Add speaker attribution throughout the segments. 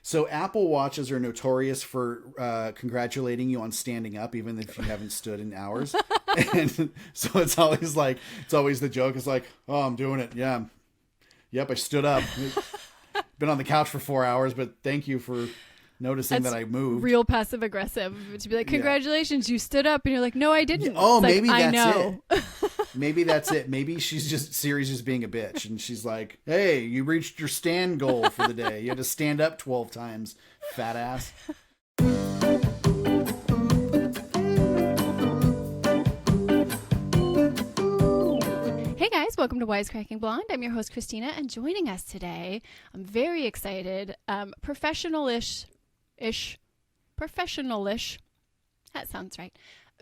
Speaker 1: So Apple Watches are notorious for congratulating you on standing up, even if you haven't stood in hours. And so it's always the joke. It's like, oh, I'm doing it. Yeah. Yep, I stood up. Been on the couch for 4 hours, but thank you for noticing that I moved.
Speaker 2: Real passive aggressive to be like, congratulations, you stood up, and you're like, no, I didn't.
Speaker 1: Yeah. Oh,
Speaker 2: it's
Speaker 1: maybe
Speaker 2: like,
Speaker 1: that's
Speaker 2: I know.
Speaker 1: it. Maybe that's it. Maybe Siri's just being a bitch, and she's like, hey, you reached your stand goal for the day. You had to stand up 12 times, fat ass.
Speaker 2: Hey guys, welcome to Wisecracking Blonde. I'm your host, Christina, and joining us today, I'm very excited, professional-ish, that sounds right,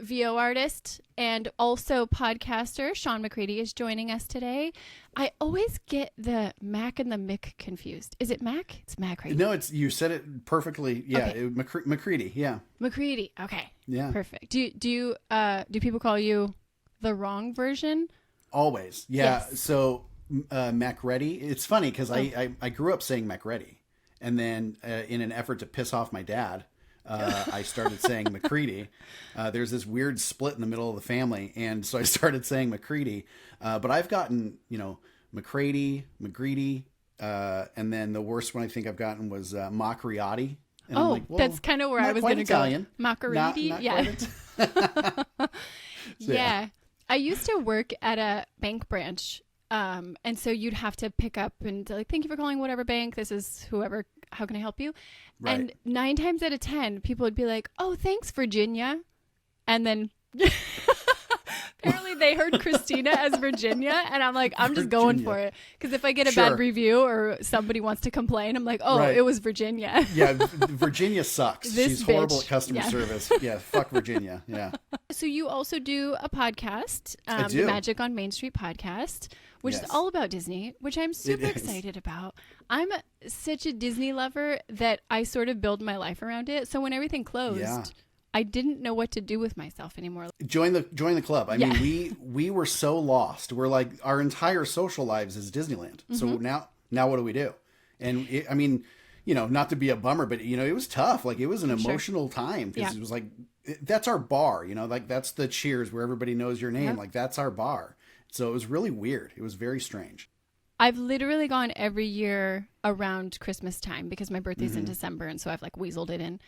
Speaker 2: VO artist and also podcaster Sean MacReady is joining us today. I always get the Mac and the Mick confused. Is it Mac? It's Mac, right?
Speaker 1: No, you said it perfectly. Yeah,
Speaker 2: okay.
Speaker 1: MacReady. Yeah,
Speaker 2: MacReady. Okay.
Speaker 1: Yeah.
Speaker 2: Perfect. Do people call you the wrong version?
Speaker 1: Always. Yeah.
Speaker 2: Yes.
Speaker 1: So MacReady. It's funny because I grew up saying MacReady, and then in an effort to piss off my dad, I started saying MacReady. There's this weird split in the middle of the family, and so I started saying MacReady. But I've gotten, MacReady, and then the worst one I think I've gotten was MacReady. And I'm like, well,
Speaker 2: that's kind of where I was going to go. MacReady,
Speaker 1: not
Speaker 2: yeah.
Speaker 1: So,
Speaker 2: yeah. I used to work at a bank branch, and so you'd have to pick up and like, thank you for calling whatever bank. This is whoever. How can I help you? Right. And 9 times out of 10, people would be like, "Oh, thanks, Virginia," and then apparently they heard Christina as Virginia, and I'm like, I'm just going for it because if I get a bad review or somebody wants to complain, I'm like, oh, it was Virginia.
Speaker 1: Yeah, Virginia sucks. She's horrible at customer service. Yeah, fuck Virginia. Yeah.
Speaker 2: So you also do a podcast, the Magic on Mainstreet Podcast, which is all about Disney, which I'm super excited about. I'm such a Disney lover that I sort of build my life around it. So when everything closed, I didn't know what to do with myself anymore.
Speaker 1: Join the club. I mean, we were so lost. We're like, our entire social lives is Disneyland. Mm-hmm. So now what do we do? And not to be a bummer, but it was tough. Like it was an emotional time because it was like, that's our bar, like that's the Cheers where everybody knows your name. Yep. Like that's our bar. So it was really weird. It was very strange.
Speaker 2: I've literally gone every year around Christmas time because my birthday's in December. And so I've like weaseled it in.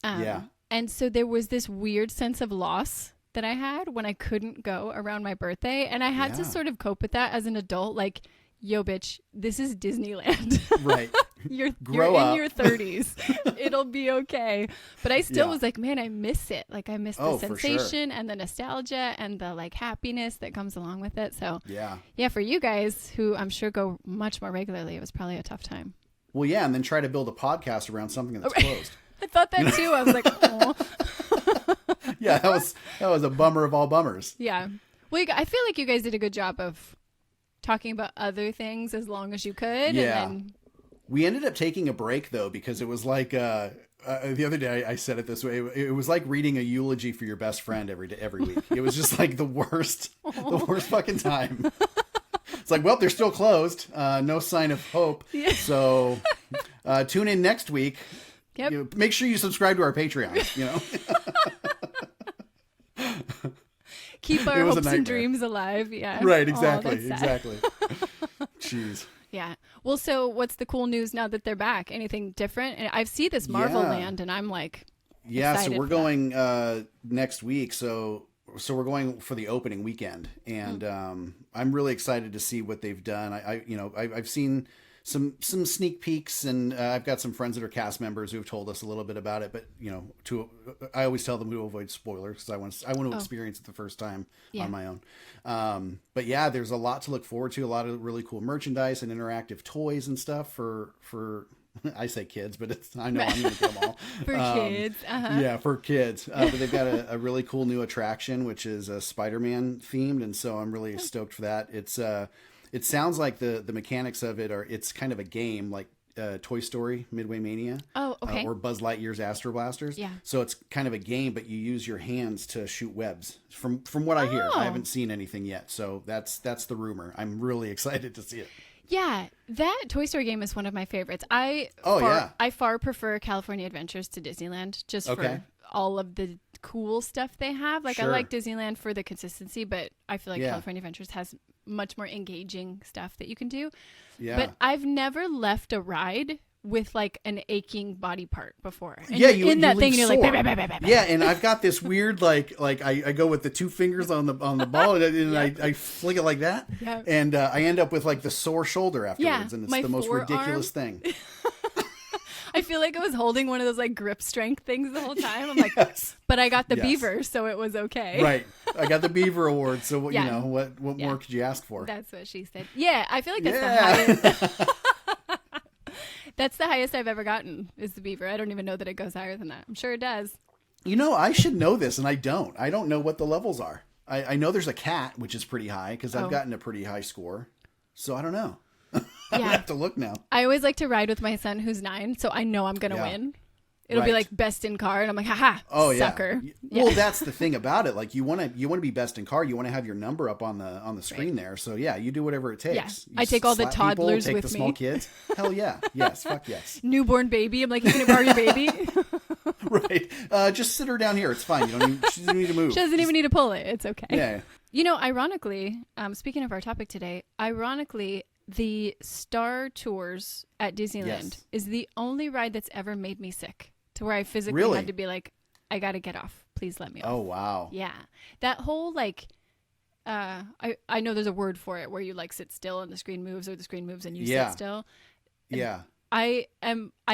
Speaker 2: And so there was this weird sense of loss that I had when I couldn't go around my birthday. And I had to sort of cope with that as an adult. Like, yo, bitch, this is Disneyland.
Speaker 1: Right.
Speaker 2: You're in your 30s. It'll be okay. But I still was like, man, I miss it. Like I miss the sensation and the nostalgia and the like happiness that comes along with it. So yeah, for you guys who I'm sure go much more regularly, it was probably a tough time.
Speaker 1: Well, yeah. And then try to build a podcast around something that's closed.
Speaker 2: I thought that too. I was like, oh.
Speaker 1: Yeah, that was a bummer of all bummers.
Speaker 2: Yeah. Well, I feel like you guys did a good job of talking about other things as long as you could.
Speaker 1: Yeah.
Speaker 2: And then...
Speaker 1: We ended up taking a break though, because it was like, the other day I said it this way. It was like reading a eulogy for your best friend every week. It was just like the worst fucking time. It's like, well, they're still closed. No sign of hope. Yeah. So tune in next week.
Speaker 2: Yep.
Speaker 1: Make sure you subscribe to our Patreon,
Speaker 2: Keep our hopes and dreams alive. Yeah.
Speaker 1: Right. Exactly. Exactly. Jeez.
Speaker 2: Yeah. Well, so what's the cool news now that they're back? Anything different? And I see this Marvel Land and I'm like,
Speaker 1: so we're going next week. So we're going for the opening weekend and I'm really excited to see what they've done. I've seen some sneak peeks and I've got some friends that are cast members who have told us a little bit about it, but I always tell them to avoid spoilers because I want to experience it the first time on my own. But yeah, there's a lot to look forward to, a lot of really cool merchandise and interactive toys and stuff for I say kids, but I know I'm going to get them all.
Speaker 2: For kids. Uh-huh.
Speaker 1: Yeah, for kids. But they've got a really cool new attraction, which is Spider-Man themed. And so I'm really stoked for that. It sounds like the mechanics of it it's kind of a game like Toy Story Midway Mania.
Speaker 2: Oh, okay.
Speaker 1: Or Buzz Lightyear's Astro Blasters. Yeah. So it's kind of a game, but you use your hands to shoot webs. From what I hear, I haven't seen anything yet. So that's the rumor. I'm really excited to see it.
Speaker 2: Yeah, that Toy Story game is one of my favorites. I far prefer California Adventures to Disneyland just for all of the cool stuff they have. Like, I like Disneyland for the consistency, but I feel like California Adventures has much more engaging stuff that you can do. Yeah. But I've never left a ride with like an aching body part before. And you're like, bah, bah, bah, bah, bah.
Speaker 1: Yeah, and I've got this weird like I go with the two fingers on the ball and I flick it like that, and I end up with like the sore shoulder afterwards, and it's the most ridiculous thing.
Speaker 2: I feel like I was holding one of those like grip strength things the whole time. I'm like, but I got the beaver, so it was okay.
Speaker 1: Right, I got the beaver award, so you know what more could you ask for?
Speaker 2: That's what she said. Yeah, I feel like that's the highest. That's the highest I've ever gotten is the beaver. I don't even know that it goes higher than that. I'm sure it does.
Speaker 1: You know, I should know this, and I don't. I don't know what the levels are. I know there's a cat, which is pretty high, because I've gotten a pretty high score. So I don't know. I'm going to have to look now.
Speaker 2: I always like to ride with my son, who's 9, so I know I'm going to win. It'll be like best in car, and I'm like, haha, sucker.
Speaker 1: Well, that's the thing about it. Like, you want to be best in car. You want to have your number up on the screen there. So yeah, you do whatever it takes.
Speaker 2: Yeah. I take all the toddlers
Speaker 1: with me.
Speaker 2: Take
Speaker 1: the small kids. Hell yeah. Yes. Fuck yes.
Speaker 2: Newborn baby. I'm like, you gonna borrow your baby?
Speaker 1: Right. Just sit her down here. It's fine. She doesn't need to move.
Speaker 2: She doesn't even need to pull it. It's okay.
Speaker 1: Yeah.
Speaker 2: You know, ironically, speaking of our topic today, the Star Tours at Disneyland is the only ride that's ever made me sick. To where I physically had to be like, I got to get off. Please let me off.
Speaker 1: Oh, wow.
Speaker 2: Yeah. That whole like, I know there's a word for it where you like sit still and the screen moves, or the screen moves and you sit still.
Speaker 1: Yeah.
Speaker 2: I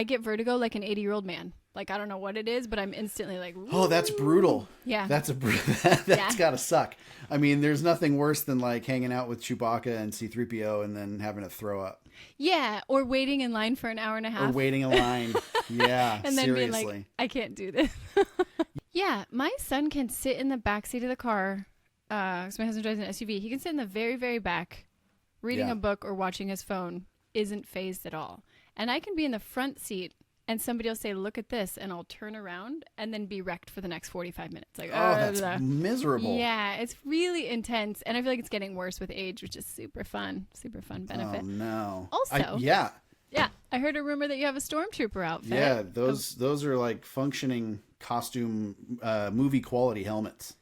Speaker 2: get vertigo like an 80-year-old man. Like, I don't know what it is, but I'm instantly like, woo.
Speaker 1: Oh, that's brutal.
Speaker 2: Yeah.
Speaker 1: That's gotta suck. I mean, there's nothing worse than like hanging out with Chewbacca and C-3PO and then having to throw up.
Speaker 2: Yeah. Or waiting in line for an hour and a half.
Speaker 1: Or waiting in line. Yeah.
Speaker 2: And then
Speaker 1: seriously.
Speaker 2: being like, I can't do this. Yeah. My son can sit in the back seat of the car. Because my husband drives an SUV. He can sit in the very, very back, reading a book or watching his phone. Isn't phased at all. And I can be in the front seat and somebody will say, look at this, and I'll turn around and then be wrecked for the next 45 minutes. Like,
Speaker 1: that's miserable.
Speaker 2: Yeah, it's really intense. And I feel like it's getting worse with age, which is super fun benefit.
Speaker 1: Oh, no.
Speaker 2: Also,
Speaker 1: yeah,
Speaker 2: I heard a rumor that you have a Stormtrooper outfit.
Speaker 1: Yeah, those are like functioning costume, movie quality helmets.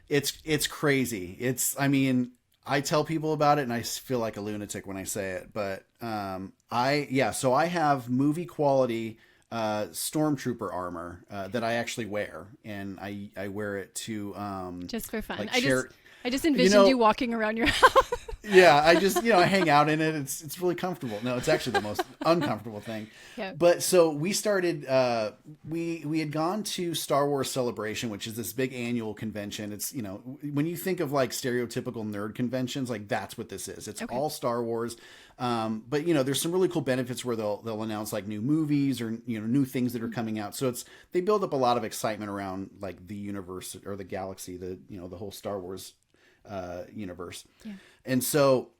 Speaker 1: It's crazy. I tell people about it and I feel like a lunatic when I say it, but so I have movie quality Stormtrooper armor that I actually wear, and I wear it to
Speaker 2: just for fun.
Speaker 1: Like
Speaker 2: I just envisioned you walking around your house.
Speaker 1: Yeah, I just I hang out in it. It's really comfortable. No, it's actually the most uncomfortable thing.
Speaker 2: Yeah.
Speaker 1: But so we started. We had gone to Star Wars Celebration, which is this big annual convention. It's when you think of like stereotypical nerd conventions, like that's what this is. It's all Star Wars. But there's some really cool benefits where they'll announce like new movies or new things that are coming out. So they build up a lot of excitement around like the universe or the galaxy, the whole Star Wars universe. Yeah. And so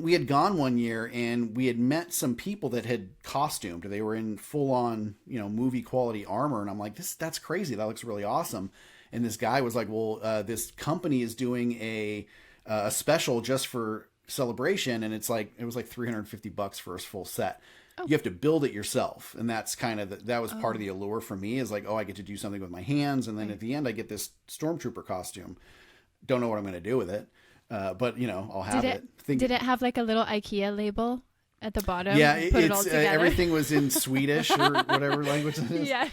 Speaker 1: we had gone one year and we had met some people that had costumed. They were in full on, movie quality armor. And I'm like, that's crazy. That looks really awesome. And this guy was like, well, this company is doing a special just for Celebration. And it was like $350 for a full set. Oh. You have to build it yourself. And that's kind of that was part of the allure for me, is like, I get to do something with my hands. And then at the end I get this Stormtrooper costume. Don't know what I'm going to do with it. But I'll have it.
Speaker 2: Did it have like a little IKEA label at the bottom?
Speaker 1: Yeah, everything was in Swedish or whatever language it is.
Speaker 2: Yeah.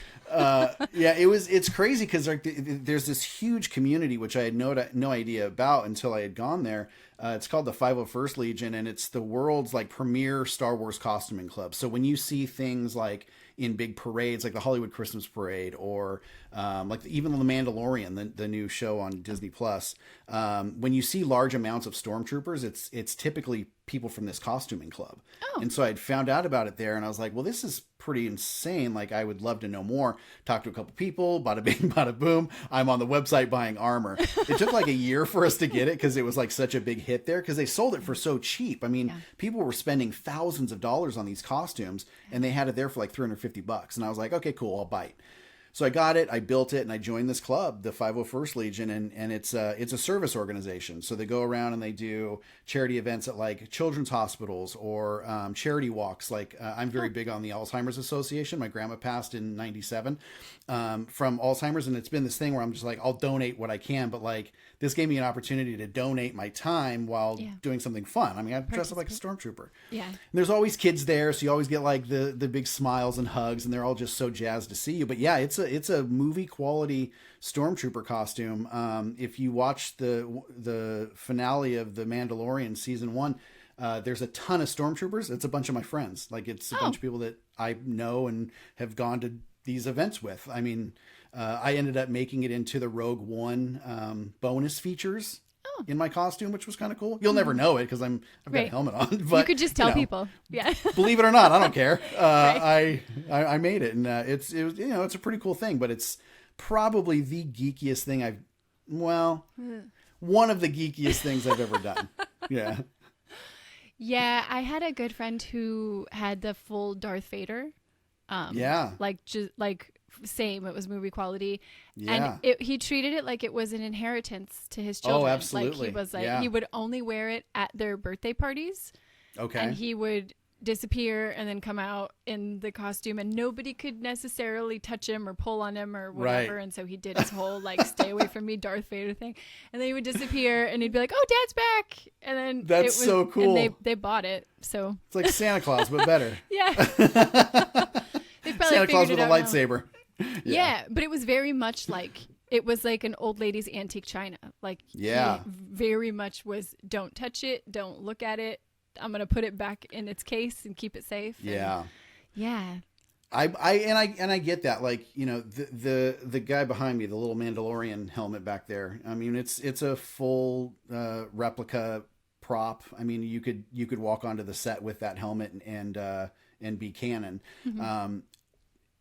Speaker 1: It's crazy because there's this huge community which I had no idea about until I had gone there. It's called the 501st Legion, and it's the world's like premier Star Wars costuming club. So when you see things like in big parades, like the Hollywood Christmas Parade, or like even The Mandalorian, the new show on Disney Plus, when you see large amounts of stormtroopers, it's typically people from this costuming club. Oh. And so I'd found out about it there, and I was like, well, this is pretty insane. Like, I would love to know more. Talked to a couple people, bada bing, bada boom. I'm on the website buying armor. It took like a year for us to get it because it was like such a big hit there because they sold it for so cheap. I mean, people were spending thousands of dollars on these costumes, and they had it there for like $350. And I was like, okay, cool, I'll bite. So I got it, I built it, and I joined this club, the 501st Legion, and it's a service organization. So they go around and they do charity events at like children's hospitals or charity walks. Like I'm very big on the Alzheimer's Association. My grandma passed in 97 from Alzheimer's, and it's been this thing where I'm just like, I'll donate what I can, but like this gave me an opportunity to donate my time while doing something fun. I mean, I dress up like a stormtrooper.
Speaker 2: Yeah.
Speaker 1: And there's always kids there, so you always get like the big smiles and hugs, and they're all just so jazzed to see you. But yeah, it's a movie quality stormtrooper costume. If you watch the finale of The Mandalorian season 1, there's a ton of stormtroopers. It's a bunch of my friends. Like it's a bunch of people that I know and have gone to these events with. I mean, I ended up making it into the Rogue One bonus features in my costume, which was kind of cool. You'll never know it because I've got a helmet on. But
Speaker 2: you could just tell people. Yeah.
Speaker 1: Believe it or not, I don't care. I made it, and it was it's a pretty cool thing. But it's probably the geekiest thing one of the geekiest things I've ever done. Yeah.
Speaker 2: Yeah, I had a good friend who had the full Darth Vader. Same, it was movie quality. And he treated it like it was an inheritance to his children.
Speaker 1: Oh, absolutely.
Speaker 2: Like he was like he would only wear it at their birthday parties.
Speaker 1: Okay.
Speaker 2: And he would disappear and then come out in the costume, and nobody could necessarily touch him or pull on him or whatever. Right. And so he did his whole like stay away from me Darth Vader thing. And then he would disappear and he'd be like, "Oh, Dad's back." And then
Speaker 1: that's so cool.
Speaker 2: And they bought it. So
Speaker 1: it's like Santa Claus but better.
Speaker 2: Yeah.
Speaker 1: Santa Claus with a lightsaber.
Speaker 2: Yeah, but it was very much like it was like an old lady's antique china. Like he very much was, don't touch it, don't look at it. I'm gonna put it back in its case and keep it safe.
Speaker 1: Yeah.
Speaker 2: Yeah.
Speaker 1: I get that. Like, the guy behind me, the little Mandalorian helmet back there. I mean, it's a full replica prop. I mean, you could walk onto the set with that helmet and be canon. Mm-hmm.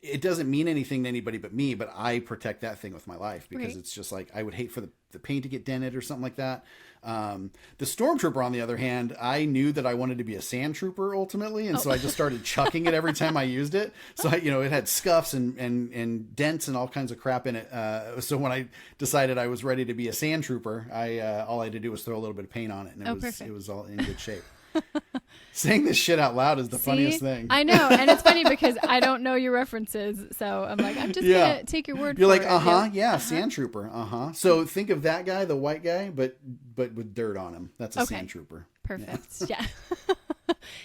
Speaker 1: It doesn't mean anything to anybody but me, but I protect that thing with my life because it's just like, I would hate for the paint to get dented or something like that. The Stormtrooper, on the other hand, I knew that I wanted to be a sand trooper ultimately. And so I just started chucking it every time I used it. So it had scuffs and dents and all kinds of crap in it. So when I decided I was ready to be a sand trooper, all I had to do was throw a little bit of paint on it, and it was all in good shape. Saying this shit out loud is the funniest thing.
Speaker 2: I know, and it's funny because I don't know your references, so I'm like, I'm just gonna take your word.
Speaker 1: You're
Speaker 2: for
Speaker 1: like,
Speaker 2: it.
Speaker 1: Sand trooper, So think of that guy, the white guy, but with dirt on him. That's a sand trooper.
Speaker 2: Perfect. Yeah.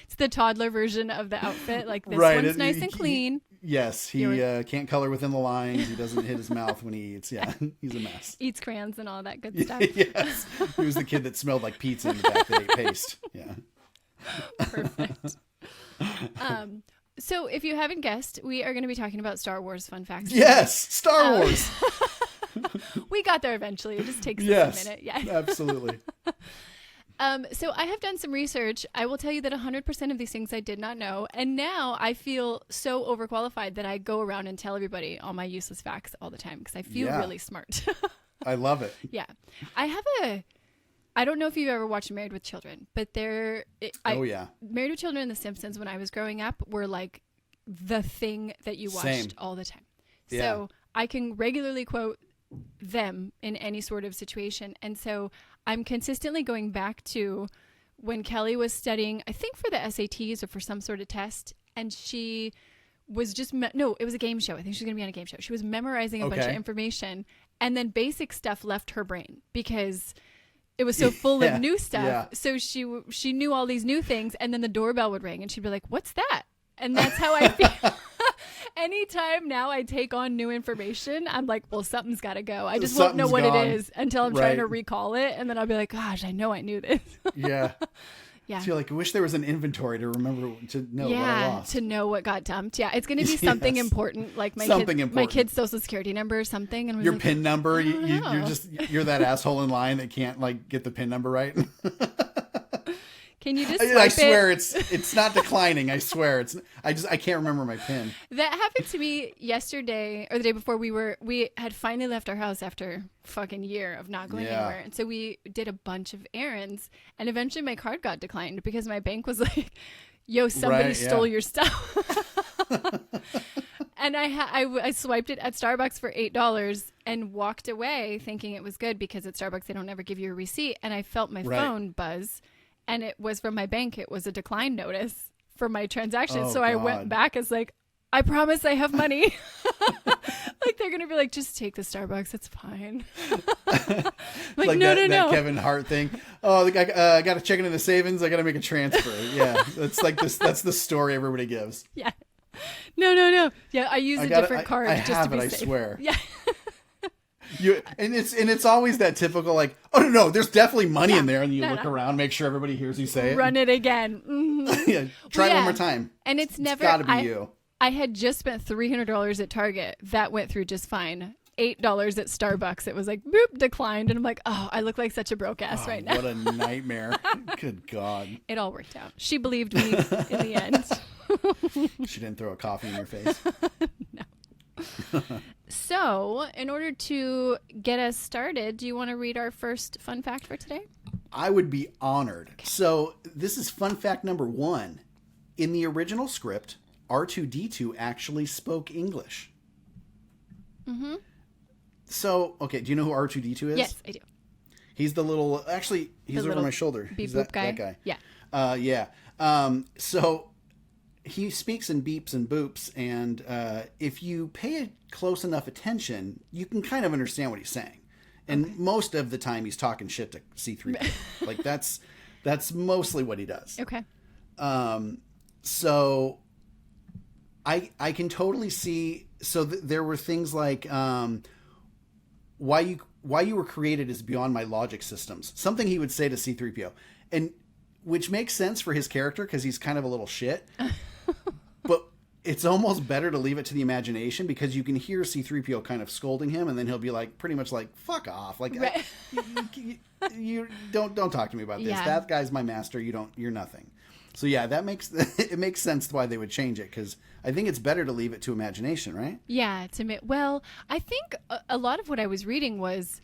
Speaker 2: It's the toddler version of the outfit. Like this one's nice and clean.
Speaker 1: Yes, he can't color within the lines. He doesn't hit his mouth when he eats. Yeah, he's a mess.
Speaker 2: Eats crayons and all that good stuff.
Speaker 1: Yes, he was the kid that smelled like pizza in the back that ate paste. Yeah.
Speaker 2: Perfect. So if you haven't guessed, we are going to be talking about Star Wars fun facts.
Speaker 1: Yes, Star Wars.
Speaker 2: We got there eventually. It just takes us a minute. Yeah,
Speaker 1: absolutely.
Speaker 2: So I have done some research. I will tell you that 100% of these things I did not know. And now I feel so overqualified that I go around and tell everybody all my useless facts all the time because I feel really smart.
Speaker 1: I love it.
Speaker 2: Yeah. I don't know if you've ever watched Married with Children, but Married with Children and The Simpsons when I was growing up were like the thing that you watched all the time.
Speaker 1: Yeah.
Speaker 2: So I can regularly quote them in any sort of situation. And so I'm consistently going back to when Kelly was studying, I think for the SATs or for some sort of test, and she was just, it was a game show. I think she was going to be on a game show. She was memorizing a bunch of information, and then basic stuff left her brain because it was so full of new stuff. Yeah. So she knew all these new things, and then the doorbell would ring and she'd be like, "What's that?" And that's how I feel. Anytime now I take on new information, I'm like, well, something's got to go. I just won't know what it is until I'm trying to recall it. And then I'll be like, gosh, I know I knew this.
Speaker 1: Yeah.
Speaker 2: Yeah.
Speaker 1: I feel like I wish there was an inventory to remember, to know what I lost.
Speaker 2: To know what got dumped. Yeah, it's going to be something important, like my kid's social security number or something. And
Speaker 1: your PIN number. You're that asshole in line that can't like get the PIN number right.
Speaker 2: Can you just
Speaker 1: I swear it's not declining. I swear I can't remember my PIN.
Speaker 2: That happened to me yesterday or the day before. We had finally left our house after fucking year of not going anywhere. And so we did a bunch of errands, and eventually my card got declined because my bank was like, yo, somebody stole your stuff. And And I swiped it at Starbucks for $8 and walked away thinking it was good because at Starbucks they don't ever give you a receipt. And I felt my phone buzz, and it was from my bank. It was a decline notice for my transaction. So I went back as like, I promise I have money. Like they're gonna be like, just take the Starbucks, it's fine. like no.
Speaker 1: That Kevin Hart thing. Oh, I got to check into the savings. I got to make a transfer. Yeah, that's like this. That's the story everybody gives.
Speaker 2: Yeah. No. Yeah, I use a different card just to be safe.
Speaker 1: I swear.
Speaker 2: Yeah.
Speaker 1: And it's always that typical like, oh no, there's definitely money in there, and you look around, make sure everybody hears you say it.
Speaker 2: Run it again. Mm-hmm.
Speaker 1: Yeah, try one more time.
Speaker 2: And it's never
Speaker 1: got to be you.
Speaker 2: I had just spent $300 at Target. That went through just fine. $8 at Starbucks. It was like, boop, declined. And I'm like, oh, I look like such a broke ass right now.
Speaker 1: What a nightmare. Good God.
Speaker 2: It all worked out. She believed me in the end.
Speaker 1: She didn't throw a coffee in your face.
Speaker 2: No. So, in order to get us started, do you want to read our first fun fact for today?
Speaker 1: I would be honored. Okay. So, this is fun fact number 1. In the original script, R2-D2 actually spoke English. Mm-hmm. So, okay, do you know who R2-D2 is?
Speaker 2: Yes, I do.
Speaker 1: He's the little, actually, he's over my shoulder.
Speaker 2: Beep boop guy?
Speaker 1: That guy.
Speaker 2: Yeah.
Speaker 1: Yeah. So, he speaks in beeps and boops, and if you pay close enough attention, you can kind of understand what he's saying. And most of the time, he's talking shit to C3PO. Like, that's mostly what he does.
Speaker 2: Okay.
Speaker 1: So... I can totally see. So there were things like why you were created is beyond my logic systems. Something he would say to C3PO, and which makes sense for his character because he's kind of a little shit. But it's almost better to leave it to the imagination because you can hear C3PO kind of scolding him, and then he'll be like, pretty much like, "Fuck off!" Like,
Speaker 2: right.
Speaker 1: you don't talk to me about this.
Speaker 2: Yeah.
Speaker 1: That guy's my master. You're nothing. So yeah, it makes sense why they would change it because I think it's better to leave it to imagination, right?
Speaker 2: Yeah, well, I think a lot of what I was reading was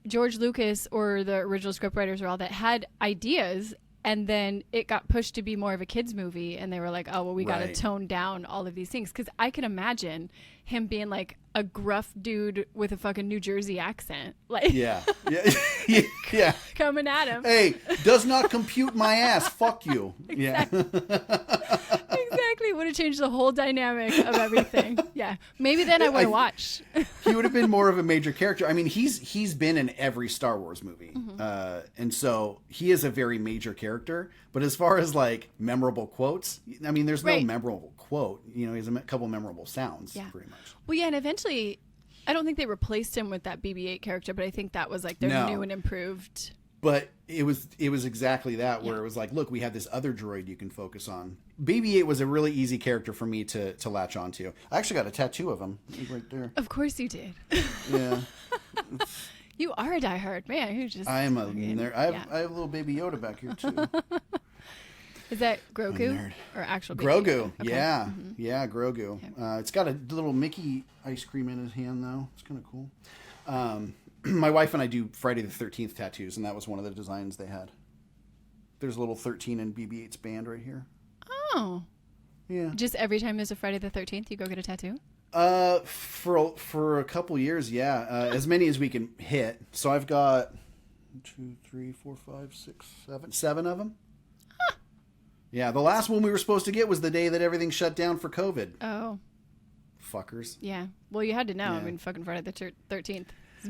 Speaker 2: George Lucas or the original scriptwriters or all that had ideas, and then it got pushed to be more of a kids movie, and they were like, oh well, we got to tone down all of these things because I can imagine him being like a gruff dude with a fucking New Jersey accent, like
Speaker 1: yeah
Speaker 2: coming at him.
Speaker 1: Hey, does not compute my ass. Fuck you.
Speaker 2: Exactly. Yeah. Exactly. Would have changed the whole dynamic of everything. Yeah. Maybe then I would have watched.
Speaker 1: He would have been more of a major character. I mean, he's been in every Star Wars movie. Mm-hmm. And so he is a very major character. But as far as like memorable quotes, I mean, there's no memorable quote. You know, he has a couple memorable sounds pretty much.
Speaker 2: Well, yeah. And eventually, I don't think they replaced him with that BB-8 character, but I think that was like their new and improved.
Speaker 1: But it was exactly that where it was like, look, we have this other droid you can focus on. BB-8 was a really easy character for me to latch onto. I actually got a tattoo of him right there.
Speaker 2: Of course you did.
Speaker 1: Yeah.
Speaker 2: You are a diehard man. Who just?
Speaker 1: I am a nerd. I have a little baby Yoda back here too.
Speaker 2: Is that Grogu or actual baby
Speaker 1: Grogu?
Speaker 2: Yoda? Okay.
Speaker 1: Yeah,
Speaker 2: mm-hmm.
Speaker 1: Yeah, Grogu. Okay. It's got a little Mickey ice cream in his hand though. It's kind of cool. My wife and I do Friday the 13th tattoos, and that was one of the designs they had. There's a little 13 in BB-8's band right here.
Speaker 2: Oh.
Speaker 1: Yeah.
Speaker 2: Just every time there's a Friday the 13th, you go get a tattoo?
Speaker 1: For a couple years, yeah. As many as we can hit. So I've got 2, 3, 4, 5, 6, 7 of them. Huh. Yeah, the last one we were supposed to get was the day that everything shut down for COVID.
Speaker 2: Oh.
Speaker 1: Fuckers.
Speaker 2: Yeah. Well, you had to know. Yeah. I mean, fucking Friday the 13th.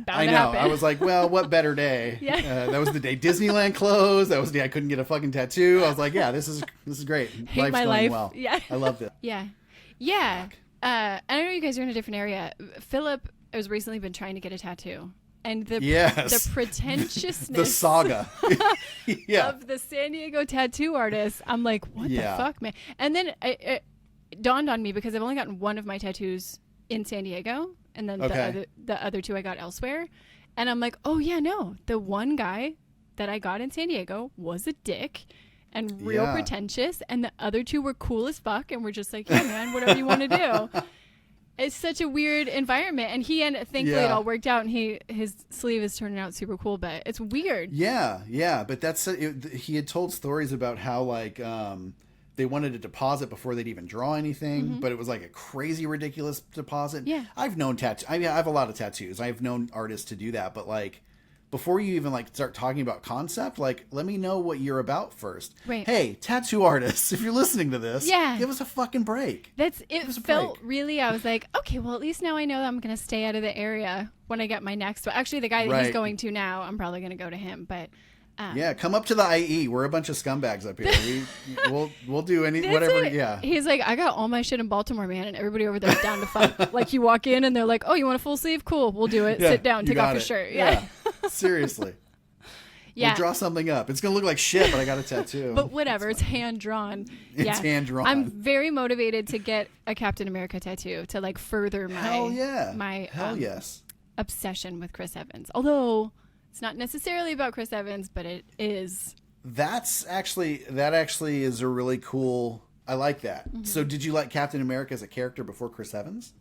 Speaker 1: I know. I was like, well, what better day?
Speaker 2: Yeah.
Speaker 1: That was the day Disneyland closed. That was the day I couldn't get a fucking tattoo. I was like, yeah, this is great.
Speaker 2: Hate my life. Well.
Speaker 1: Yeah. I loved it.
Speaker 2: Yeah. Yeah. I know you guys are in a different area. Philip has recently been trying to get a tattoo. And the pretentiousness
Speaker 1: the saga
Speaker 2: of the San Diego tattoo artist. I'm like, what the fuck, man? And then it dawned on me because I've only gotten one of my tattoos in San Diego. And then the other two I got elsewhere. And I'm like, oh, yeah, no. The one guy that I got in San Diego was a dick and real pretentious. And the other two were cool as fuck. And we're just like, yeah, man, whatever you want to do. It's such a weird environment. And thankfully it all worked out. And his sleeve is turning out super cool. But it's weird.
Speaker 1: Yeah, yeah. But he had told stories about how, like, they wanted a deposit before they'd even draw anything, but it was like a crazy ridiculous deposit.
Speaker 2: Yeah.
Speaker 1: I've known I have a lot of tattoos. I've known artists to do that, but like before you even like start talking about concept, like let me know what you're about first.
Speaker 2: Right.
Speaker 1: Hey, tattoo artists, if you're listening to this, give us a fucking break.
Speaker 2: It felt really, I was like, okay, well at least now I know that I'm going to stay out of the area when I get my next one. Actually, the guy that he's going to now, I'm probably going to go to him, but
Speaker 1: yeah, come up to the IE. We're a bunch of scumbags up here. We'll do whatever.
Speaker 2: It.
Speaker 1: Yeah.
Speaker 2: He's like, I got all my shit in Baltimore, man, and everybody over there is down to fight. Like you walk in and they're like, oh, you want a full sleeve? Cool, we'll do it. Sit down, take off your shirt. Yeah.
Speaker 1: Seriously. Yeah. We'll draw something up. It's gonna look like shit, but I got a tattoo.
Speaker 2: But whatever, it's hand drawn.
Speaker 1: It's hand drawn.
Speaker 2: I'm very motivated to get a Captain America tattoo to like further my obsession with Chris Evans. Although it's not necessarily about Chris Evans, but it is. That
Speaker 1: actually is a really cool. I like that. Mm-hmm. So did you like Captain America as a character before Chris Evans?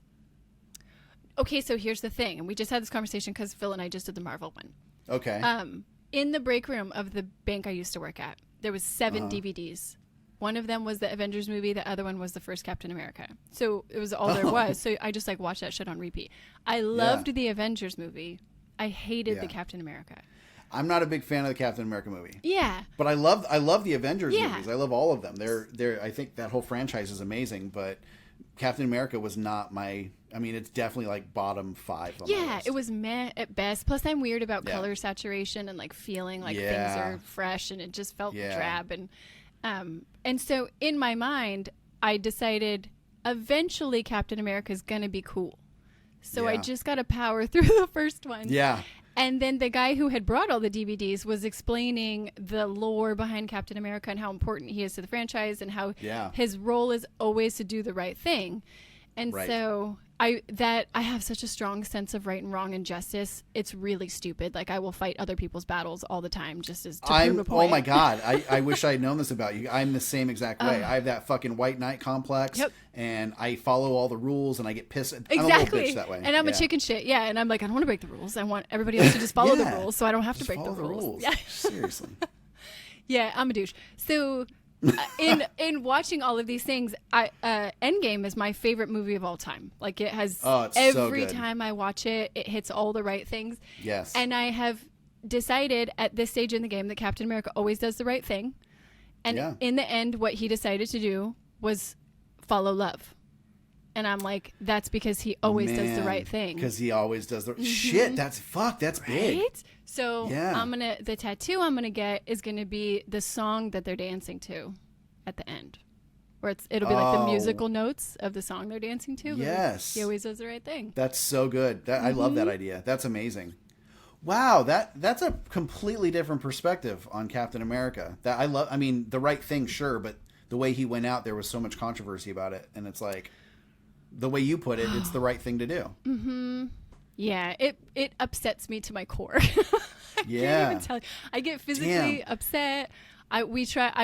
Speaker 2: Okay, so here's the thing, and we just had this conversation because Phil and I just did the Marvel one.
Speaker 1: Okay.
Speaker 2: In the break room of the bank I used to work at, there was 7 DVDs. One of them was the Avengers movie. The other one was the first Captain America. So it was all there was. So I just like watched that shit on repeat. I loved the Avengers movie. I hated the Captain America.
Speaker 1: I'm not a big fan of the Captain America movie.
Speaker 2: Yeah.
Speaker 1: But I love the Avengers movies. I love all of them. They're I think that whole franchise is amazing, but Captain America was not my. I mean, it's definitely like bottom 5 on my list.
Speaker 2: It was meh at best. Plus, I'm weird about color saturation and like feeling like things are fresh, and it just felt drab. And so in my mind, I decided eventually Captain America is gonna be cool. So I just got to power through the first one.
Speaker 1: Yeah.
Speaker 2: And then the guy who had brought all the DVDs was explaining the lore behind Captain America and how important he is to the franchise and how his role is always to do the right thing. And so I have such a strong sense of right and wrong and justice. It's really stupid. Like I will fight other people's battles all the time just as to prove a point.
Speaker 1: Oh my God. I wish I had known this about you. I'm the same exact way. I have that fucking white knight complex and I follow all the rules and I get pissed.
Speaker 2: Exactly.
Speaker 1: I'm a little bitch that way.
Speaker 2: And I'm a chicken shit. Yeah. And I'm like, I don't want to break the rules. I want everybody else to just follow the rules so I don't have to break the rules. Yeah.
Speaker 1: Seriously.
Speaker 2: Yeah. I'm a douche. So in watching all of these things, Endgame is my favorite movie of all time. Like it has every time I watch it, it hits all the right things.
Speaker 1: Yes.
Speaker 2: And I have decided at this stage in the game that Captain America always does the right thing. And in the end, what he decided to do was follow love. And I'm like, that's because he always does the right thing.
Speaker 1: Because he always does the shit. That's big.
Speaker 2: Right? So the tattoo I'm gonna get is gonna be the song that they're dancing to at the end. Where it'll be like the musical notes of the song they're dancing to.
Speaker 1: Yes.
Speaker 2: He always does the right thing.
Speaker 1: That's so good. I love that idea. That's amazing. Wow, that's a completely different perspective on Captain America. That I love. I mean, the right thing, sure, but the way he went out, there was so much controversy about it, and it's like the way you put it, it's the right thing to do.
Speaker 2: Mm-hmm. Yeah, it upsets me to my core. I can't even tell you. I get physically upset. I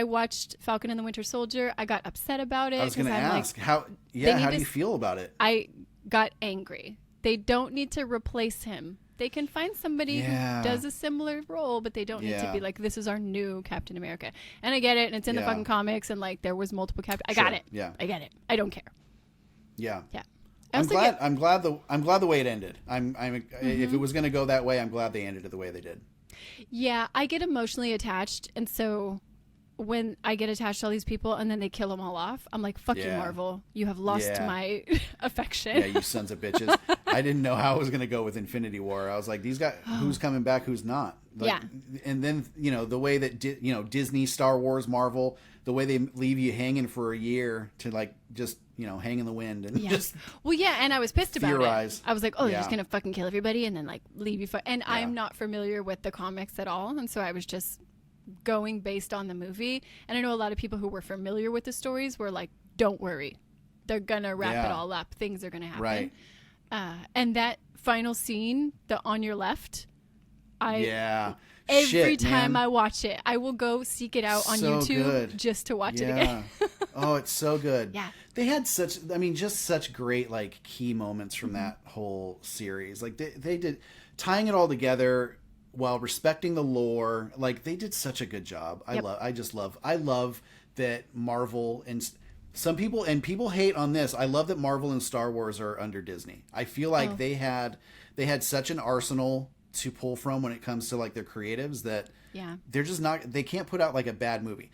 Speaker 2: watched Falcon and the Winter Soldier. I got upset about it.
Speaker 1: I was going to ask, like, how do you feel about it?
Speaker 2: I got angry. They don't need to replace him. They can find somebody who does a similar role, but they don't need to be like, this is our new Captain America. And I get it, and it's in the fucking comics, and like there was multiple Captain. I got it.
Speaker 1: Yeah,
Speaker 2: I get it. I don't care.
Speaker 1: Yeah.
Speaker 2: Yeah.
Speaker 1: I'm glad the way it ended. If it was going to go that way, I'm glad they ended it the way they did.
Speaker 2: Yeah, I get emotionally attached, and so when I get attached to all these people and then they kill them all off, I'm like, fuck you, Marvel. You have lost my affection.
Speaker 1: Yeah, you sons of bitches. I didn't know how it was going to go with Infinity War. I was like, these guys, who's coming back, who's not? Like, and then, the way that, Disney, Star Wars, Marvel, the way they leave you hanging for a year to like just, hang in the wind and just.
Speaker 2: Well, yeah, and I was pissed about
Speaker 1: theorize.
Speaker 2: it. I was like, oh, they're just going to fucking kill everybody and then like leave you. And I'm not familiar with the comics at all. And so I was just going based on the movie. And I know a lot of people who were familiar with the stories were like, don't worry, they're gonna wrap it all up, things are gonna happen,
Speaker 1: right?
Speaker 2: And that final scene, the on your left,
Speaker 1: every
Speaker 2: time I watch it, I will go seek it out on YouTube just to watch it again.
Speaker 1: Oh, it's so good.
Speaker 2: Yeah,
Speaker 1: they had such great like key moments from that whole series. Like they did, tying it all together while respecting the lore. Like they did such a good job. I love that Marvel and some people hate on this. I love that Marvel and Star Wars are under Disney. I feel like they had such an arsenal to pull from when it comes to like their creatives that they're just not, they can't put out like a bad movie.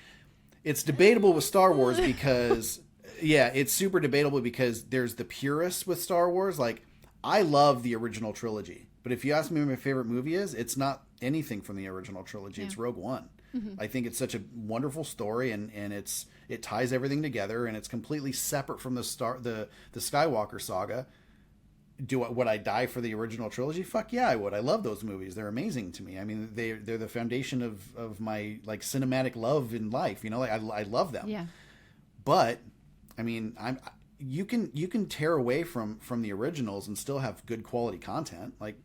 Speaker 1: It's debatable with Star Wars because it's super debatable because there's the purists with Star Wars. Like, I love the original trilogy, but if you ask me what my favorite movie is, it's not anything from the original trilogy. It's Rogue One. I think it's such a wonderful story, and it ties everything together, and it's completely separate from the Skywalker saga. Would I die for the original trilogy? Fuck yeah, I would. I love those movies. They're amazing to me. I mean, they're the foundation of my like cinematic love in life. You know, like I love them. Yeah. But I mean, you can tear away from the originals and still have good quality content. Like,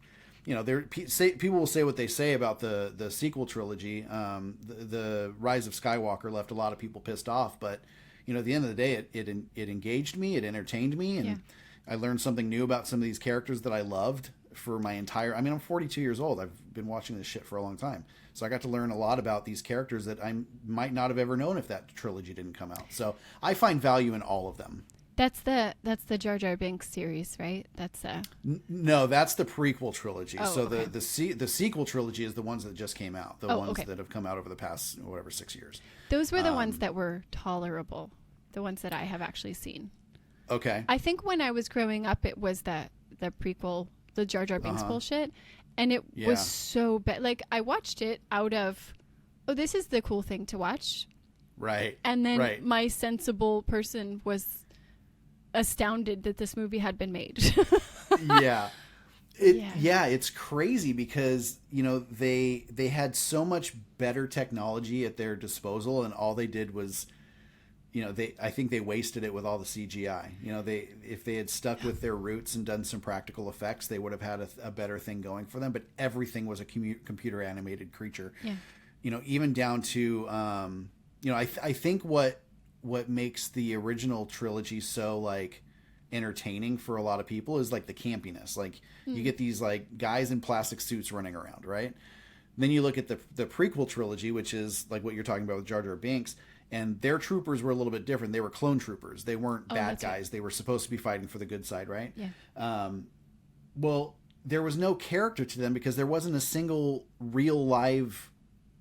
Speaker 1: you know, people will say what they say about the sequel trilogy. The Rise of Skywalker left a lot of people pissed off, but you know, at the end of the day, it engaged me, it entertained me, and I learned something new about some of these characters that I loved for my entire... I mean, I'm 42 years old. I've been watching this shit for a long time. So I got to learn a lot about these characters that I might not have ever known if that trilogy didn't come out. So I find value in all of them.
Speaker 2: That's the Jar Jar Binks series, right?
Speaker 1: No, that's the prequel trilogy.
Speaker 2: Oh,
Speaker 1: so
Speaker 2: okay.
Speaker 1: the sequel trilogy is the ones that just came out. The ones that have come out over the past, 6 years.
Speaker 2: Those were the ones that were tolerable. The ones that I have actually seen.
Speaker 1: Okay.
Speaker 2: I think when I was growing up, it was the prequel, the Jar Jar Binks bullshit. And it was so bad. Like, I watched it out of, this is the cool thing to watch.
Speaker 1: Right.
Speaker 2: And then my sensible person was astounded that this movie had been made.
Speaker 1: It's crazy because, you know, they had so much better technology at their disposal, and all they did was, you know, I think they wasted it with all the CGI. You know, if they had stuck with their roots and done some practical effects, they would have had a better thing going for them. But everything was a computer animated creature. Yeah. You know, even down to, you know, I think what makes the original trilogy so like entertaining for a lot of people is like the campiness. Like you get these like guys in plastic suits running around, right? Then you look at the prequel trilogy, which is like what you're talking about with Jar Jar Binks. And their troopers were a little bit different. They were clone troopers. They weren't bad guys. Right. They were supposed to be fighting for the good side, right? Yeah. Well, there was no character to them because there wasn't a single real live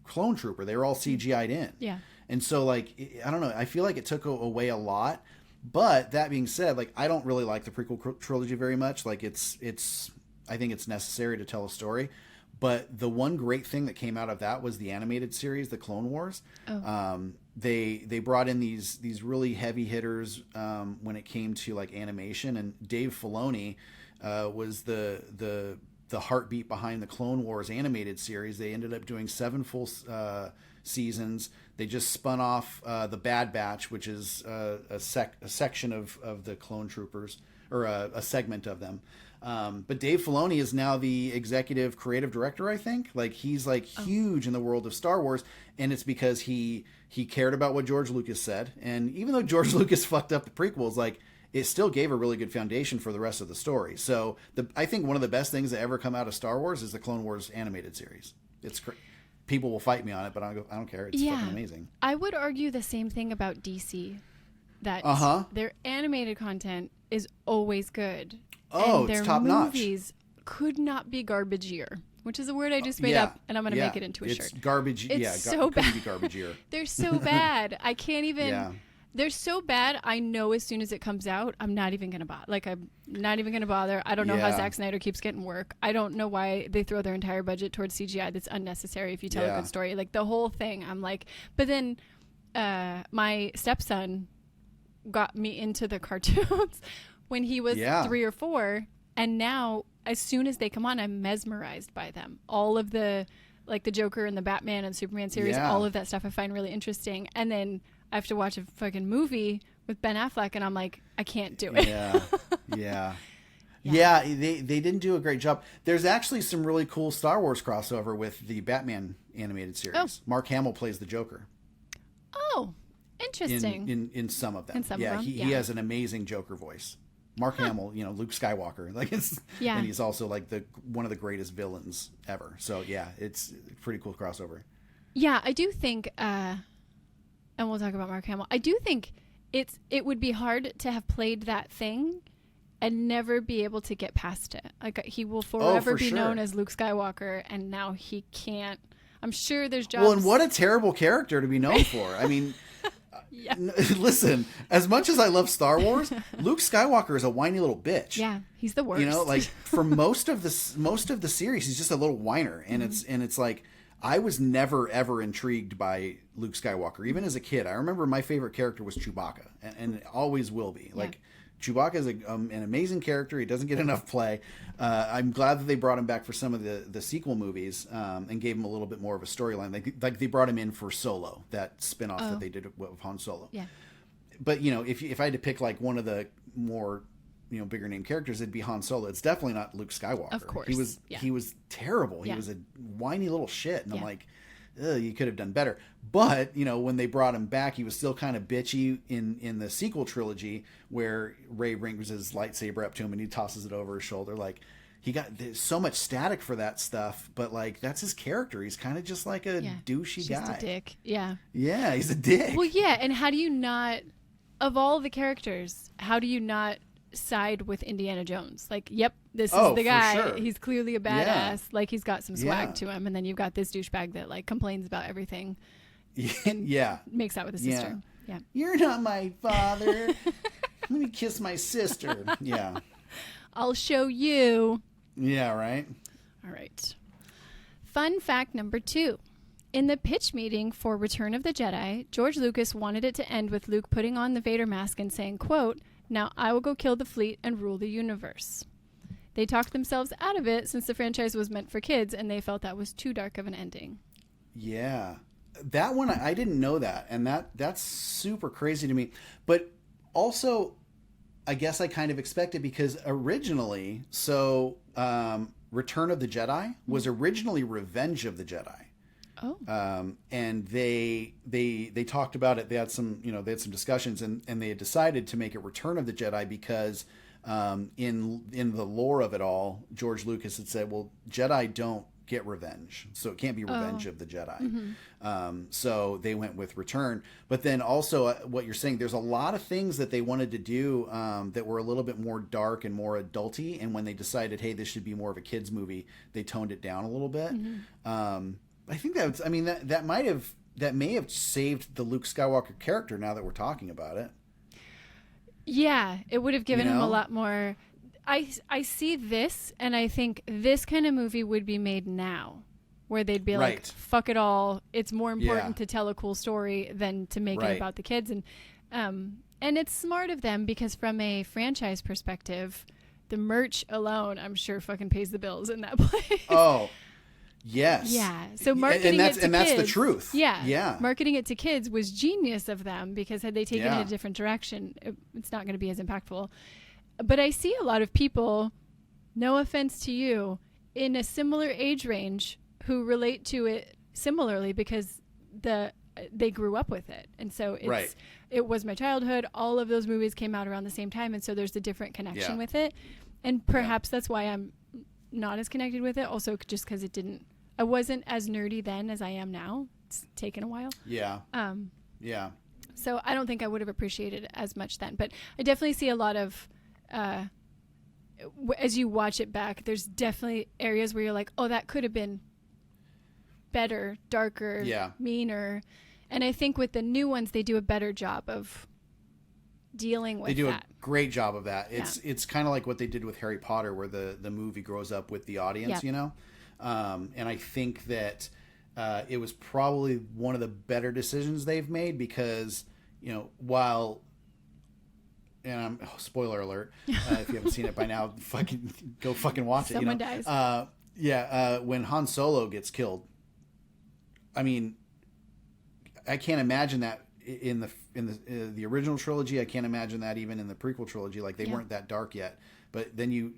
Speaker 1: clone trooper. They were all CGI'd in. Yeah. And so, like, I don't know. I feel like it took away a lot. But that being said, like, I don't really like the prequel trilogy very much. Like, I think it's necessary to tell a story. But the one great thing that came out of that was the animated series, The Clone Wars. They brought in these really heavy hitters when it came to like animation, and Dave Filoni was the heartbeat behind the Clone Wars animated series. They ended up doing 7 full seasons. They just spun off the Bad Batch, which is a section of the clone troopers, or a segment of them. But Dave Filoni is now the executive creative director, I think. Like, he's like huge in the world of Star Wars, and it's because he cared about what George Lucas said. And even though George Lucas fucked up the prequels, like, it still gave a really good foundation for the rest of the story. So I think one of the best things that ever come out of Star Wars is the Clone Wars animated series. It's people will fight me on it, but I don't care. It's fucking amazing.
Speaker 2: I would argue the same thing about DC, that their animated content is always good.
Speaker 1: Oh,
Speaker 2: and
Speaker 1: it's
Speaker 2: their
Speaker 1: top notch.
Speaker 2: Movies could not be be which is a word I just made up, and I'm going to make it into a shirt.
Speaker 1: It's garbage.
Speaker 2: It's so bad.
Speaker 1: Be garbagier.
Speaker 2: They're so bad. I can't even. Yeah. They're so bad. I know as soon as it comes out, I'm not even going to bother. Like, I'm not even going to bother. I don't know how Zack Snyder keeps getting work. I don't know why they throw their entire budget towards CGI. That's unnecessary if you tell a good story. Like, the whole thing, I'm like, but then my stepson got me into the cartoons when he was 3 or 4, and now as soon as they come on, I'm mesmerized by them. All of the, like, the Joker and the Batman and Superman series, all of that stuff I find really interesting. And then I have to watch a fucking movie with Ben Affleck, and I'm like, I can't do it.
Speaker 1: Yeah, they didn't do a great job. There's actually some really cool Star Wars crossover with the Batman animated series. Mark Hamill plays the Joker.
Speaker 2: Oh, interesting.
Speaker 1: In some of them. He has an amazing Joker voice. Mark Hamill, you know, Luke Skywalker, like, and he's also like one of the greatest villains ever. So yeah, it's a pretty cool crossover.
Speaker 2: Yeah, I do think and we'll talk about Mark Hamill. I do think it would be hard to have played that thing and never be able to get past it. Like, he will forever be known as Luke Skywalker, and now he can't. I'm sure there's jobs.
Speaker 1: Well, and what a terrible character to be known for. I mean, yeah. Listen, as much as I love Star Wars, Luke Skywalker is a whiny little bitch.
Speaker 2: Yeah, he's the worst.
Speaker 1: You know, like for most of the series, he's just a little whiner, and it's like I was never ever intrigued by Luke Skywalker, even as a kid. I remember my favorite character was Chewbacca, and it always will be. Like Chewbacca is an amazing character. He doesn't get enough play. I'm glad that they brought him back for some of the sequel movies and gave him a little bit more of a storyline. Like they brought him in for Solo, that spinoff that they did with Han Solo.
Speaker 2: Yeah.
Speaker 1: But you know, if I had to pick like one of the more bigger name characters, it'd be Han Solo. It's definitely not Luke Skywalker.
Speaker 2: Of course.
Speaker 1: He was terrible. He was a whiny little shit, and I'm like, ugh, you could have done better. But when they brought him back, he was still kind of bitchy in the sequel trilogy, where Rey brings his lightsaber up to him and he tosses it over his shoulder. Like, there's so much static for that stuff, but like that's his character. He's kind of just like a douchey guy.
Speaker 2: Just a dick. Yeah.
Speaker 1: Yeah, he's a dick.
Speaker 2: Well, yeah, and how do you not, of all the characters, how do you not side with Indiana Jones? Like, yep, this is the guy.
Speaker 1: Sure.
Speaker 2: He's clearly a badass. Like, he's got some swag to him, and then you've got this douchebag that like complains about everything.
Speaker 1: Yeah.
Speaker 2: Makes out with his sister. Yeah.
Speaker 1: You're not my father. Let me kiss my sister. Yeah.
Speaker 2: I'll show you.
Speaker 1: Yeah, right.
Speaker 2: All right. Fun fact number 2. In the pitch meeting for Return of the Jedi, George Lucas wanted it to end with Luke putting on the Vader mask and saying, quote, "Now I will go kill the fleet and rule the universe." They talked themselves out of it since the franchise was meant for kids, and they felt that was too dark of an ending.
Speaker 1: Yeah. That one, I didn't know that, and that's super crazy to me. But also, I guess I kind of expected, because originally, Return of the Jedi was originally Revenge of the Jedi.
Speaker 2: Oh.
Speaker 1: And they talked about it. They had some discussions, and they had decided to make it Return of the Jedi because in the lore of it all, George Lucas had said, well, Jedi don't get revenge, so it can't be Revenge of the Jedi. Mm-hmm. So they went with Return. But then also what you're saying, there's a lot of things that they wanted to do that were a little bit more dark and more adulty, and when they decided, hey, this should be more of a kids movie, they toned it down a little bit. Mm-hmm. I think that may have saved the Luke Skywalker character, now that we're talking about it. Yeah,
Speaker 2: it would have given him a lot more. I see this, and I think this kind of movie would be made now, where they'd be like, fuck it all. It's more important to tell a cool story than to make it about the kids. And it's smart of them, because from a franchise perspective, the merch alone, I'm sure, fucking pays the bills in that place.
Speaker 1: Oh, yes.
Speaker 2: Yeah. So marketing it to kids.
Speaker 1: And that's the truth.
Speaker 2: Yeah. Yeah. Marketing it to kids was genius of them, because had they taken it a different direction, it's not going to be as impactful. But I see a lot of people, no offense to you, in a similar age range who relate to it similarly, because they grew up with it. And so it was my childhood. All of those movies came out around the same time. And so there's a different connection with it. And perhaps that's why I'm not as connected with it. Also, just because I wasn't as nerdy then as I am now. It's taken a while.
Speaker 1: Yeah. Yeah.
Speaker 2: So I don't think I would have appreciated it as much then. But I definitely see a lot of, as you watch it back, there's definitely areas where you're like, oh, that could have been better, darker, meaner. And I think with the new ones, they do a better job of dealing with that. They do a
Speaker 1: great job of that. It's kind of like what they did with Harry Potter, where the movie grows up with the audience, and I think that it was probably one of the better decisions they've made, because while, and spoiler alert, if you haven't seen it by now, go watch it.
Speaker 2: Someone dies.
Speaker 1: When Han Solo gets killed, I mean, I can't imagine that in the original trilogy. I can't imagine that even in the prequel trilogy. Like, they weren't that dark yet. But then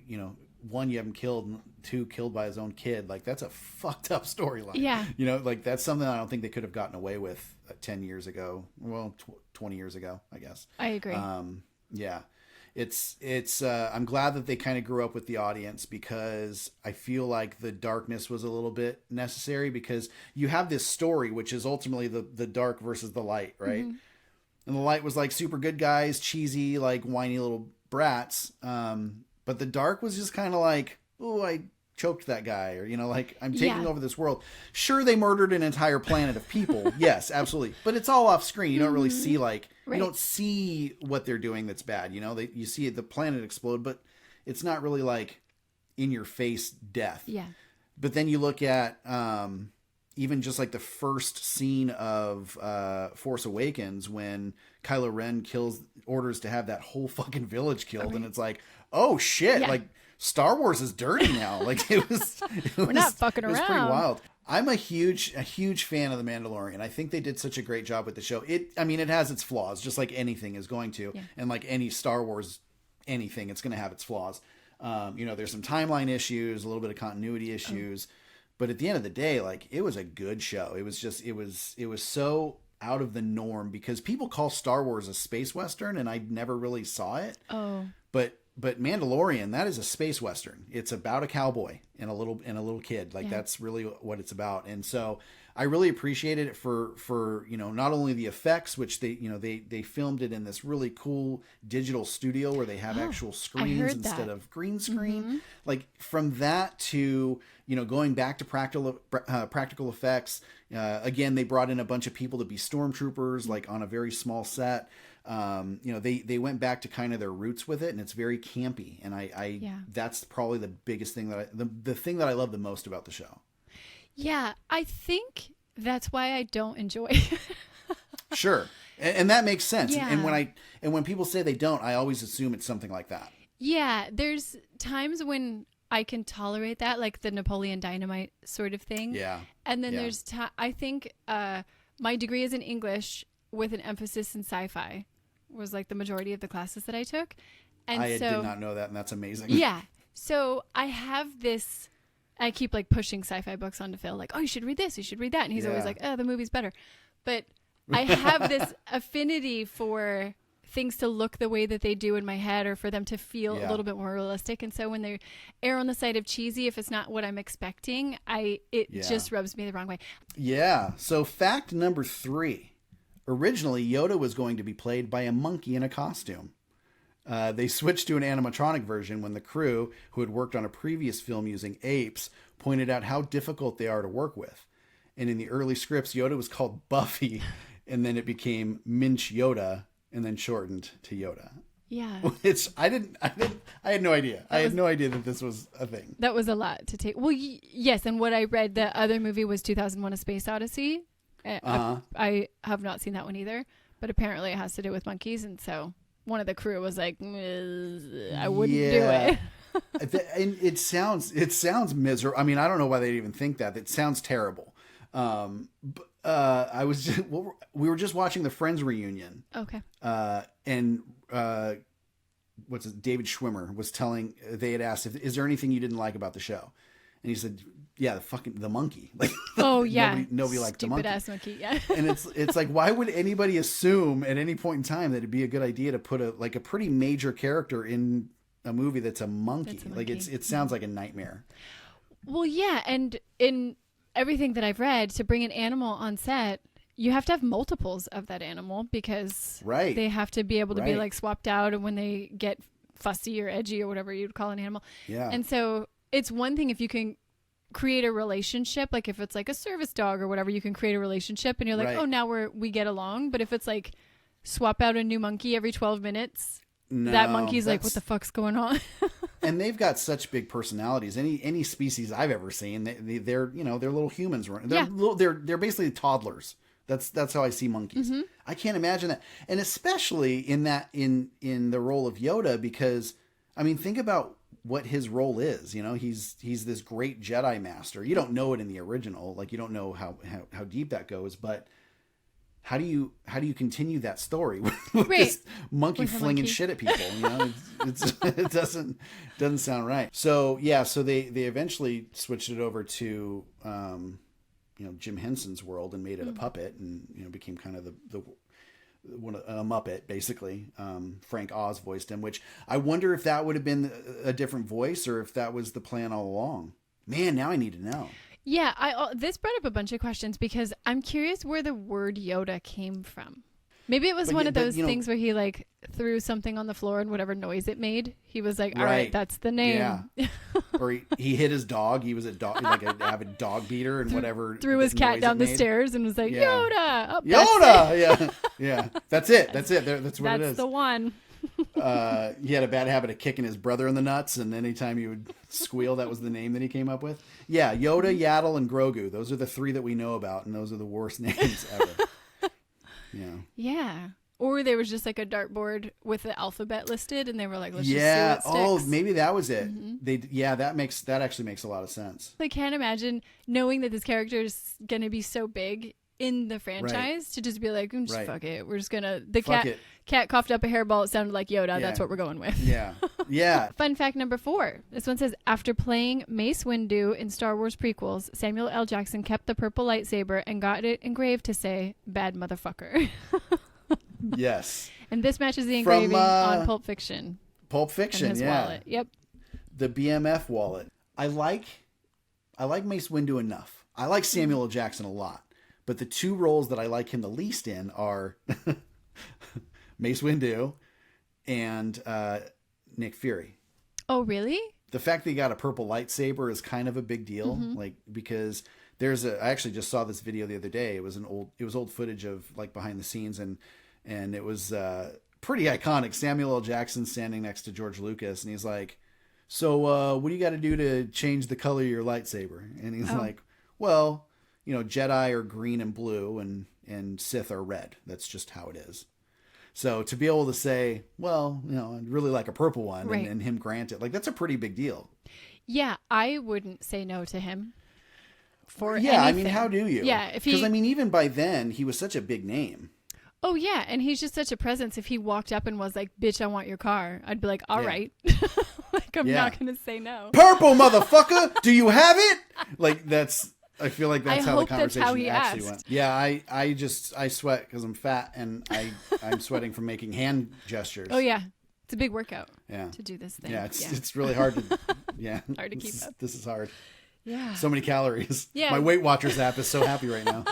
Speaker 1: one, you have him killed, and 2, killed by his own kid. Like, that's a fucked up storyline.
Speaker 2: Yeah.
Speaker 1: Like, that's something I don't think they could have gotten away with 10 years ago. Well, 20 years ago, I guess.
Speaker 2: I agree.
Speaker 1: Yeah. I'm glad that they kind of grew up with the audience, because I feel like the darkness was a little bit necessary, because you have this story, which is ultimately the dark versus the light, right? Mm-hmm. And the light was like super good guys, cheesy, like whiny little brats. But the dark was just kind of like, oh, I choked that guy, or, like, I'm taking over this world. Sure, they murdered an entire planet of people. Yes, absolutely. But it's all off screen. You don't really see, like, you don't see what they're doing that's bad. You see the planet explode, but it's not really like in your face death.
Speaker 2: Yeah.
Speaker 1: But then you look at even just like the first scene of Force Awakens, when Kylo Ren orders to have that whole fucking village killed. And it's like, oh shit, like, Star Wars is dirty now. Like,
Speaker 2: we're not fucking around.
Speaker 1: It was pretty wild. I'm a huge fan of The Mandalorian. I think they did such a great job with the show. It has its flaws, just like anything is going to. Yeah. And like any Star Wars anything, it's going to have its flaws. There's some timeline issues, a little bit of continuity issues. But at the end of the day, like, it was a good show. It was just, it was so out of the norm, because people call Star Wars a space Western, and I never really saw it.
Speaker 2: Oh.
Speaker 1: But Mandalorian, that is a space Western. It's about a cowboy and a little kid. Like, that's really what it's about. And so I really appreciated it for not only the effects, which they filmed it in this really cool digital studio where they have actual screens instead of green screen. Mm-hmm. Like, from that to, going back to practical effects. Again, they brought in a bunch of people to be stormtroopers, like, on a very small set. They went back to kind of their roots with it, and it's very campy. And that's probably the biggest thing the thing that I love the most about the show.
Speaker 2: Yeah, I think that's why I don't enjoy.
Speaker 1: Sure. And that makes sense. Yeah. And when people say they don't, I always assume it's something like that.
Speaker 2: Yeah. There's times when I can tolerate that, like the Napoleon Dynamite sort of thing.
Speaker 1: Yeah.
Speaker 2: And then there's I think my degree is in English with an emphasis in sci-fi was like the majority of the classes that I took. And
Speaker 1: I did not know that, and that's amazing.
Speaker 2: Yeah. So I have this, I keep like pushing sci-fi books onto Phil, like, oh, you should read this, you should read that. And he's always like, oh, the movie's better. But I have this affinity for things to look the way that they do in my head, or for them to feel a little bit more realistic. And so when they err on the side of cheesy, if it's not what I'm expecting, it just rubs me the wrong way.
Speaker 1: Yeah. So fact number 3. Originally, Yoda was going to be played by a monkey in a costume. They switched to an animatronic version when the crew, who had worked on a previous film using apes, pointed out how difficult they are to work with. And in the early scripts, Yoda was called Buffy, and then it became Minch Yoda, and then shortened to Yoda.
Speaker 2: Yeah.
Speaker 1: I had no idea. I had no idea that this was a thing.
Speaker 2: That was a lot to take. Well, yes, and what I read, the other movie was 2001: A Space Odyssey. I have not seen that one either, but apparently it has to do with monkeys, and so one of the crew was like, I wouldn't do it.
Speaker 1: And it sounds miserable. I mean, I don't know why they'd even think that. It sounds terrible. We were just watching the Friends reunion.
Speaker 2: Okay.
Speaker 1: And David Schwimmer was they had asked, is there anything you didn't like about the show? And he said, yeah, the monkey. Like,
Speaker 2: oh yeah,
Speaker 1: nobody liked the monkey.
Speaker 2: Stupid ass monkey. Yeah.
Speaker 1: And it's like, why would anybody assume at any point in time that it'd be a good idea to put a pretty major character in a movie that's a monkey? Like, it sounds like a nightmare.
Speaker 2: Well, yeah, and in everything that I've read, to bring an animal on set, you have to have multiples of that animal, because they have to be able to be like swapped out, and when they get fussy or edgy or whatever you'd call an animal.
Speaker 1: Yeah.
Speaker 2: And so it's one thing if you can create a relationship, like if it's like a service dog or whatever, you can create a relationship and you're like, oh, now we get along. But if it's like swap out a new monkey every 12 minutes, that monkey's like, what the fuck's going on?
Speaker 1: And they've got such big personalities. Any species I've ever seen, they're little humans. They're basically toddlers. That's how I see monkeys. Mm-hmm. I can't imagine that. And especially in the role of Yoda, because I mean, think about what his role is. He's this great Jedi master. You don't know it in the original, like you don't know how deep that goes, but how do you continue that story with this monkey flinging shit at people? It doesn't sound right. So they eventually switched it over to Jim Henson's world and made it a puppet, and became kind of a Muppet, basically. Frank Oz voiced him, which I wonder if that would have been a different voice or if that was the plan all along. Man, now I need to know.
Speaker 2: Yeah, this brought up a bunch of questions because I'm curious where the word Yoda came from. Maybe it was one of those things where he like threw something on the floor and whatever noise it made, he was like, all right, that's the name.
Speaker 1: Yeah. Or he hit his dog. He was like an avid dog beater and whatever.
Speaker 2: Threw his cat down the stairs and was like, Yoda. Oh,
Speaker 1: Yoda. Yeah. Yeah. That's it. That's it. That's what it is.
Speaker 2: That's the one.
Speaker 1: He had a bad habit of kicking his brother in the nuts, and anytime he would squeal, that was the name that he came up with. Yeah. Yoda, Yaddle, and Grogu. Those are the three that we know about, and those are the worst names ever. Yeah.
Speaker 2: Yeah. Or there was just like a dartboard with the alphabet listed, and they were like, let's just see what sticks.
Speaker 1: Oh, maybe that was it. That actually makes a lot of sense.
Speaker 2: I can't imagine knowing that this character is going to be so big in the franchise to just be like, fuck it. We're just going to, cat coughed up a hairball. It sounded like Yoda. Yeah. That's what we're going with.
Speaker 1: Yeah. Yeah.
Speaker 2: Fun fact number 4. This one says, after playing Mace Windu in Star Wars prequels, Samuel L. Jackson kept the purple lightsaber and got it engraved to say, bad motherfucker.
Speaker 1: Yes.
Speaker 2: And this matches the engraving on Pulp Fiction.
Speaker 1: Pulp Fiction,
Speaker 2: his wallet. Yep.
Speaker 1: The BMF wallet. I like Mace Windu enough. I like Samuel L. Jackson a lot. But the two roles that I like him the least in are Mace Windu and Nick Fury.
Speaker 2: Oh, really?
Speaker 1: The fact that he got a purple lightsaber is kind of a big deal, because I actually just saw this video the other day. It was old footage of like behind the scenes, and it was pretty iconic. Samuel L. Jackson standing next to George Lucas, and he's like, "So, what do you got to do to change the color of your lightsaber?" And he's like, "Well, Jedi are green and blue, and Sith are red. That's just how it is." So to be able to say, well, I'd really like a purple one, right, and him grant it, like, that's a pretty big deal. Yeah,
Speaker 2: I wouldn't say no to him for anything.
Speaker 1: I mean, how do you?
Speaker 2: Yeah,
Speaker 1: because I mean, even by then, he was such a big name.
Speaker 2: Oh, yeah, and he's just such a presence. If he walked up and was like, bitch, I want your car, I'd be like, all right. Like, I'm not going to say no.
Speaker 1: Purple, motherfucker! Do you have it? Like, I feel like that's how the conversation actually went. Yeah, I sweat because I'm fat, and I'm sweating from making hand gestures.
Speaker 2: Oh, yeah. It's a big workout to do this thing.
Speaker 1: Yeah, it's really hard to,
Speaker 2: hard to keep up.
Speaker 1: This is hard.
Speaker 2: Yeah.
Speaker 1: So many calories. Yeah. My Weight Watchers app is so happy right now.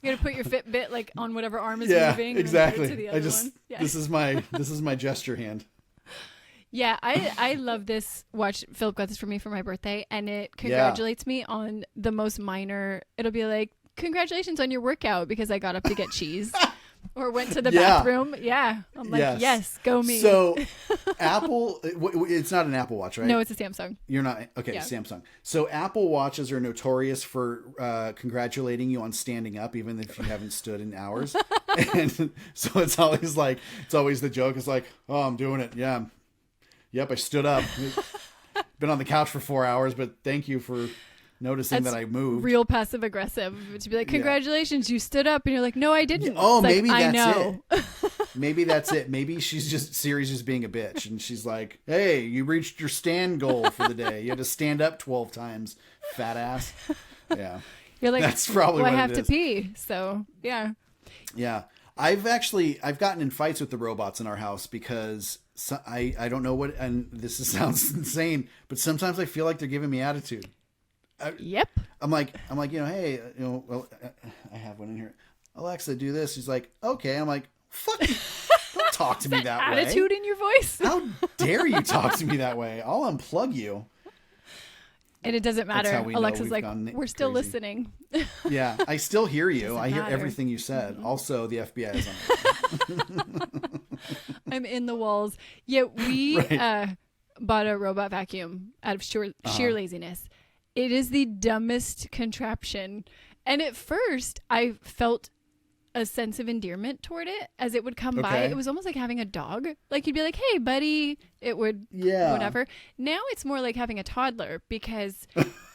Speaker 2: You got to put your Fitbit like on whatever arm is moving.
Speaker 1: Yeah, exactly.
Speaker 2: To the other one. Yeah.
Speaker 1: This is my gesture hand.
Speaker 2: Yeah, I love this watch. Philip got this for me for my birthday, and it congratulates me on the most minor. It'll be like, congratulations on your workout because I got up to get cheese. Or went to the bathroom. Yeah. I'm like, yes, go me.
Speaker 1: So Apple, it's not an Apple Watch, right?
Speaker 2: No, it's a Samsung.
Speaker 1: You're not. Okay, yeah. Samsung. So Apple Watches are notorious for congratulating you on standing up, even if you haven't stood in hours. And so it's always the joke. It's like, oh, I'm doing it. Yeah. Yep, I stood up. Been on the couch for 4 hours, but thank you for noticing that I moved.
Speaker 2: Real passive aggressive to be like, congratulations, you stood up, and you're like, no, I didn't.
Speaker 1: Oh, it's maybe
Speaker 2: like,
Speaker 1: that's
Speaker 2: I know.
Speaker 1: it. Maybe that's it. Maybe Siri's just being a bitch, and she's like, hey, you reached your stand goal for the day. You had to stand up 12 times, fat ass. Yeah,
Speaker 2: you're like,
Speaker 1: that's probably what
Speaker 2: I have
Speaker 1: it
Speaker 2: to
Speaker 1: is.
Speaker 2: Pee. So yeah.
Speaker 1: I've gotten in fights with the robots in our house because I don't know what, and this sounds insane, but sometimes I feel like they're giving me attitude.
Speaker 2: Yep.
Speaker 1: I'm like, hey, well, I have one in here. Alexa, do this. She's like, okay. I'm like, fuck you. Don't talk to me that way.
Speaker 2: Attitude in your voice.
Speaker 1: How dare you talk to me that way? I'll unplug you.
Speaker 2: And it doesn't matter. Alexa's like, we're still listening.
Speaker 1: Yeah, I still hear you. I hear everything you said. Mm-hmm. Also, the FBI is on.
Speaker 2: I'm in the walls. Yeah, we bought a robot vacuum out of sheer laziness. It is the dumbest contraption. And at first, I felt a sense of endearment toward it as it would come by. It was almost like having a dog. Like, you'd be like, hey, buddy. It would, whatever. Now it's more like having a toddler because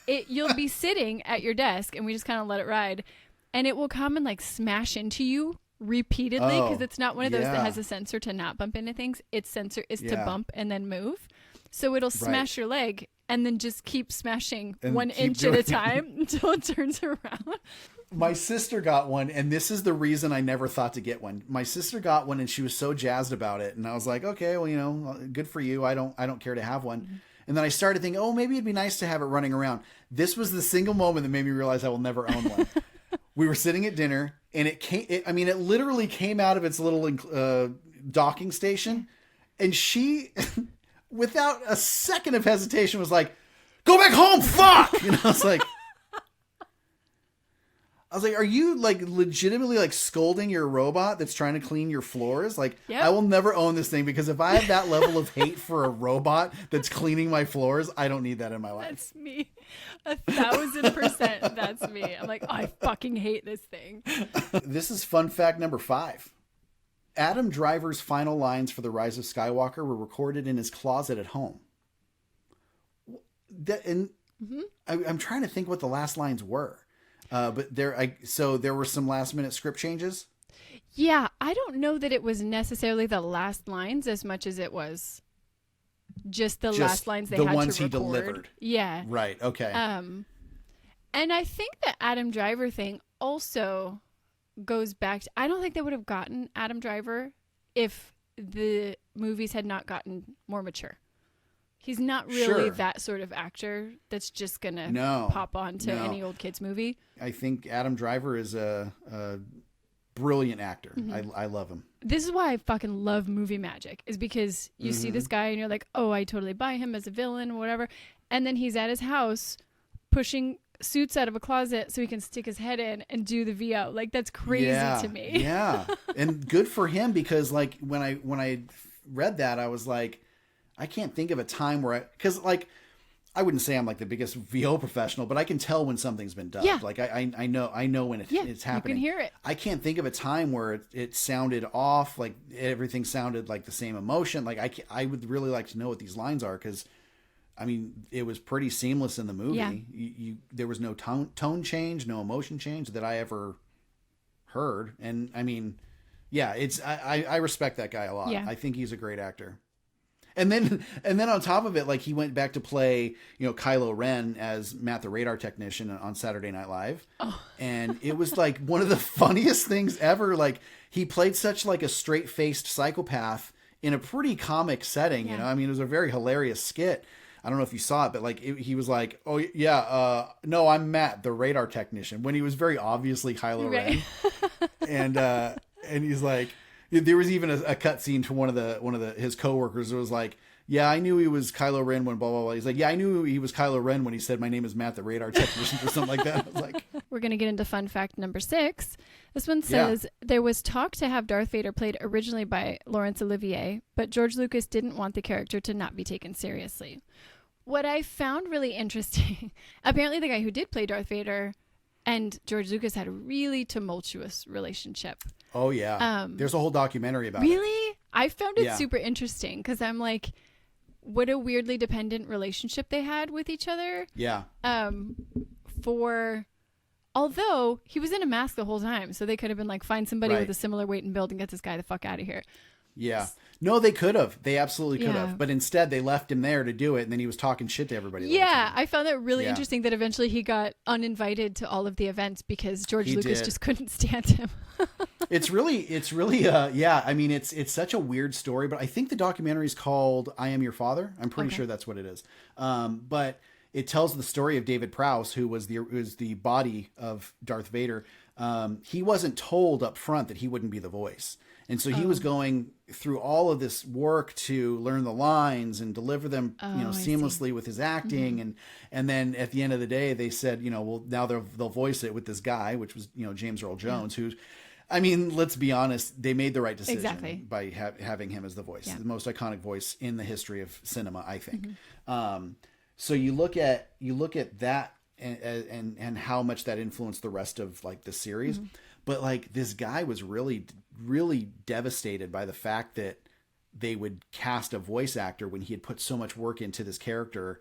Speaker 2: you'll be sitting at your desk and we just kind of let it ride. And it will come and like smash into you repeatedly because it's not one of those that has a sensor to not bump into things. Its sensor is to bump and then move. So it'll smash your leg and then just keep smashing 1 inch at a time until it turns around.
Speaker 1: My sister got one, and this is the reason I never thought to get one. My sister got one, and she was so jazzed about it, and I was like, okay, well, good for you. I don't care to have one. Mm-hmm. And then I started thinking, oh, maybe it'd be nice to have it running around. This was the single moment that made me realize I will never own one. We were sitting at dinner, and it literally came out of its little docking station, and she, without a second of hesitation, was like, "Go back home, fuck!" I was like, are you like legitimately like scolding your robot that's trying to clean your floors? Like, yep. I will never own this thing because if I have that level of hate for a robot that's cleaning my floors, I don't need that in my life.
Speaker 2: That's me. 1,000%. That's me. I'm like, I fucking hate this thing.
Speaker 1: This is fun fact number 5. Adam Driver's final lines for The Rise of Skywalker were recorded in his closet at home. I'm trying to think what the last lines were. But there were some last minute script changes.
Speaker 2: Yeah, I don't know that it was necessarily the last lines as much as it was just the last lines they had to record. The ones he delivered. Yeah.
Speaker 1: Right. Okay.
Speaker 2: And I think the Adam Driver thing also goes back to, I don't think they would have gotten Adam Driver if the movies had not gotten more mature. He's not really that sort of actor that's just going to pop on to any old kid's movie.
Speaker 1: I think Adam Driver is a brilliant actor. Mm-hmm. I love him.
Speaker 2: This is why I fucking love movie magic, is because you see this guy and you're like, oh, I totally buy him as a villain or whatever. And then he's at his house pushing suits out of a closet so he can stick his head in and do the VO. Like, that's crazy to me.
Speaker 1: Yeah. And good for him, because like when I read that, I was like, I can't think of a time where because like, I wouldn't say I'm like the biggest VO professional, but I can tell when something's been done. Yeah. Like I know when it's happening.
Speaker 2: You can hear it.
Speaker 1: I can't think of a time where it sounded off. Like everything sounded like the same emotion. Like I would really like to know what these lines are, because I mean, it was pretty seamless in the movie. Yeah. There was no tone change, no emotion change that I ever heard. And I mean, yeah, I respect that guy a lot. Yeah. I think he's a great actor. And then on top of it, like, he went back to play, Kylo Ren as Matt the radar technician on Saturday Night Live. Oh. And it was like one of the funniest things ever. Like, he played such like a straight-faced psychopath in a pretty comic setting, I mean, it was a very hilarious skit. I don't know if you saw it, but like he was like, "Oh yeah, no, I'm Matt, the radar technician," when he was very obviously Kylo Ren. And he's like, there was even a cut scene to one of his coworkers. It was like, "Yeah, I knew he was Kylo Ren when blah blah blah." He's like, "Yeah, I knew he was Kylo Ren when he said my name is Matt, the radar technician," or something like that. I was like,
Speaker 2: we're gonna get into fun fact number 6. This one says, there was talk to have Darth Vader played originally by Laurence Olivier, but George Lucas didn't want the character to not be taken seriously. What I found really interesting, apparently the guy who did play Darth Vader and George Lucas had a really tumultuous relationship.
Speaker 1: Oh, yeah. There's a whole documentary about it.
Speaker 2: Really? I found it super interesting, because I'm like, what a weirdly dependent relationship they had with each other.
Speaker 1: Yeah.
Speaker 2: Although he was in a mask the whole time, so they could have been like, find somebody with a similar weight and build and get this guy the fuck out of here.
Speaker 1: Yeah. No, they could have. They absolutely could have. But instead, they left him there to do it, and then he was talking shit to everybody.
Speaker 2: Yeah, I found that really interesting that eventually he got uninvited to all of the events because George Lucas just couldn't stand him.
Speaker 1: It's really, yeah. I mean, it's such a weird story, but I think the documentary is called "I Am Your Father." I'm pretty sure that's what it is. But it tells the story of David Prowse, who was the body of Darth Vader. He wasn't told up front that he wouldn't be the voice. And so he was going through all of this work to learn the lines and deliver them, seamlessly with his acting. Mm-hmm. And then at the end of the day, they said, well, now they'll voice it with this guy, which was, James Earl Jones, who, I mean, let's be honest, they made the right decision by having him as the voice, the most iconic voice in the history of cinema, I think. Mm-hmm. So you look at that and how much that influenced the rest of like the series. Mm-hmm. But like, this guy was really, really devastated by the fact that they would cast a voice actor when he had put so much work into this character.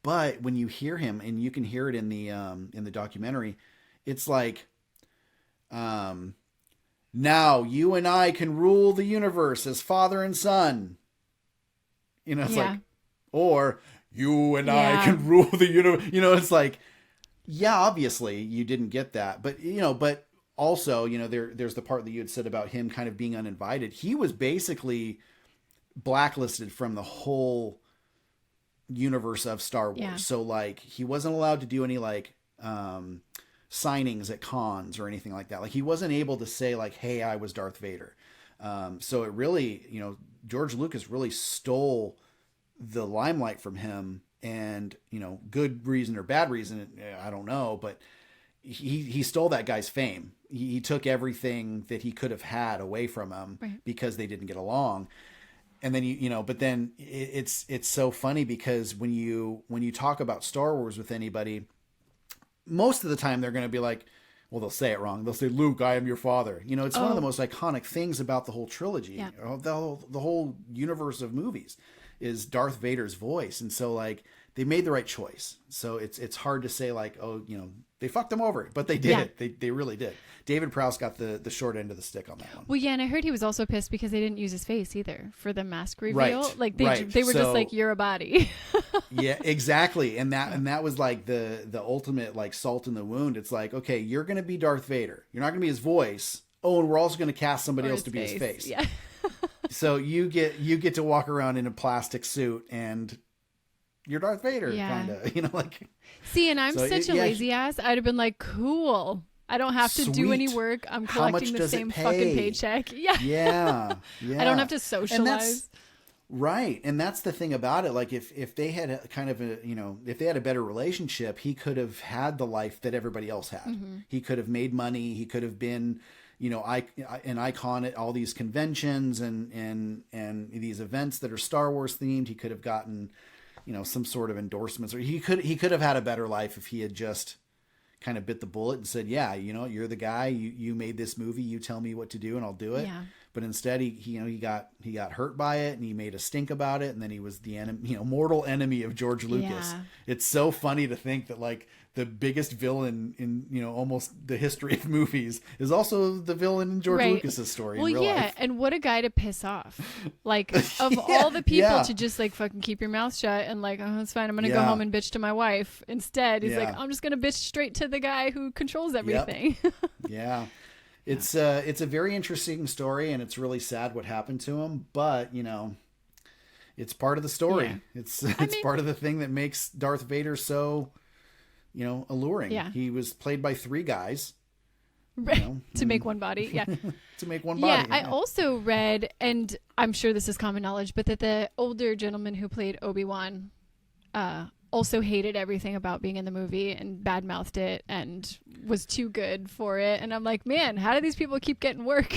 Speaker 1: But when you hear him, and you can hear it in the documentary, it's like, now you and I can rule the universe as father and son. It's like, or you and I can rule the universe. It's like, Yeah, obviously you didn't get that, but but also, there's the part that you had said about him kind of being uninvited. He was basically blacklisted from the whole universe of Star Wars.
Speaker 2: Yeah.
Speaker 1: So like he wasn't allowed to do any like signings at cons or anything like that. Like he wasn't able to say like, "Hey, I was Darth Vader." So it really, George Lucas really stole the limelight from him, and good reason or bad reason, I don't know, but he stole that guy's fame. He took everything that he could have had away from him,
Speaker 2: right,
Speaker 1: because they didn't get along. And then but then it's so funny because when you talk about Star Wars with anybody, most of the time they're going to be like, well, they'll say it wrong. They'll say, "Luke, I am your father." It's one of the most iconic things about the whole trilogy,
Speaker 2: yeah,
Speaker 1: the whole universe of movies, is Darth Vader's voice. And so like they made the right choice. So it's hard to say like, oh, they fucked them over, but they did it. They really did. David Prowse got the short end of the stick on that one.
Speaker 2: Well, yeah, and I heard he was also pissed because they didn't use his face either for the mask reveal.
Speaker 1: Right,
Speaker 2: like
Speaker 1: right.
Speaker 2: they were just like, "You're a body."
Speaker 1: Yeah, exactly. And that was like the ultimate like salt in the wound. It's like, okay, you're going to be Darth Vader. You're not going to be his voice. Oh, and we're also going to cast somebody else to be his face.
Speaker 2: Yeah.
Speaker 1: So you get to walk around in a plastic suit and you're Darth Vader, kind of, like.
Speaker 2: See, and I'm such a lazy ass. I'd have been like, cool. I don't have to do any work. I'm collecting the same fucking paycheck. Yeah.
Speaker 1: Yeah.
Speaker 2: I don't have to socialize.
Speaker 1: Right. And that's the thing about it. Like if they had if they had a better relationship, he could have had the life that everybody else had. Mm-hmm. He could have made money. He could have been, an icon at all these conventions and these events that are Star Wars themed. He could have gotten, some sort of endorsements, or he could have had a better life if he had just kind of bit the bullet and said, yeah, you're the guy, you made this movie, you tell me what to do and I'll do it.
Speaker 2: Yeah.
Speaker 1: But instead he got hurt by it, and he made a stink about it. And then he was the enemy, mortal enemy of George Lucas. Yeah. It's so funny to think that like the biggest villain in, almost the history of movies is also the villain in George Lucas's story.
Speaker 2: Well,
Speaker 1: in real life.
Speaker 2: And what a guy to piss off. Like of all the people to just like fucking keep your mouth shut and like, oh, it's fine, I'm going to go home and bitch to my wife. Instead, he's like, I'm just going to bitch straight to the guy who controls everything.
Speaker 1: Yep. Yeah. It's a very interesting story, and it's really sad what happened to him, but it's part of the story. Yeah. It's part of the thing that makes Darth Vader so, alluring.
Speaker 2: Yeah.
Speaker 1: He was played by 3 guys.
Speaker 2: To make one body. Yeah.
Speaker 1: To make one body.
Speaker 2: Yeah. I also read, and I'm sure this is common knowledge, but that the older gentleman who played Obi-Wan, also hated everything about being in the movie and badmouthed it and was too good for it. And I'm like, man, how do these people keep getting work?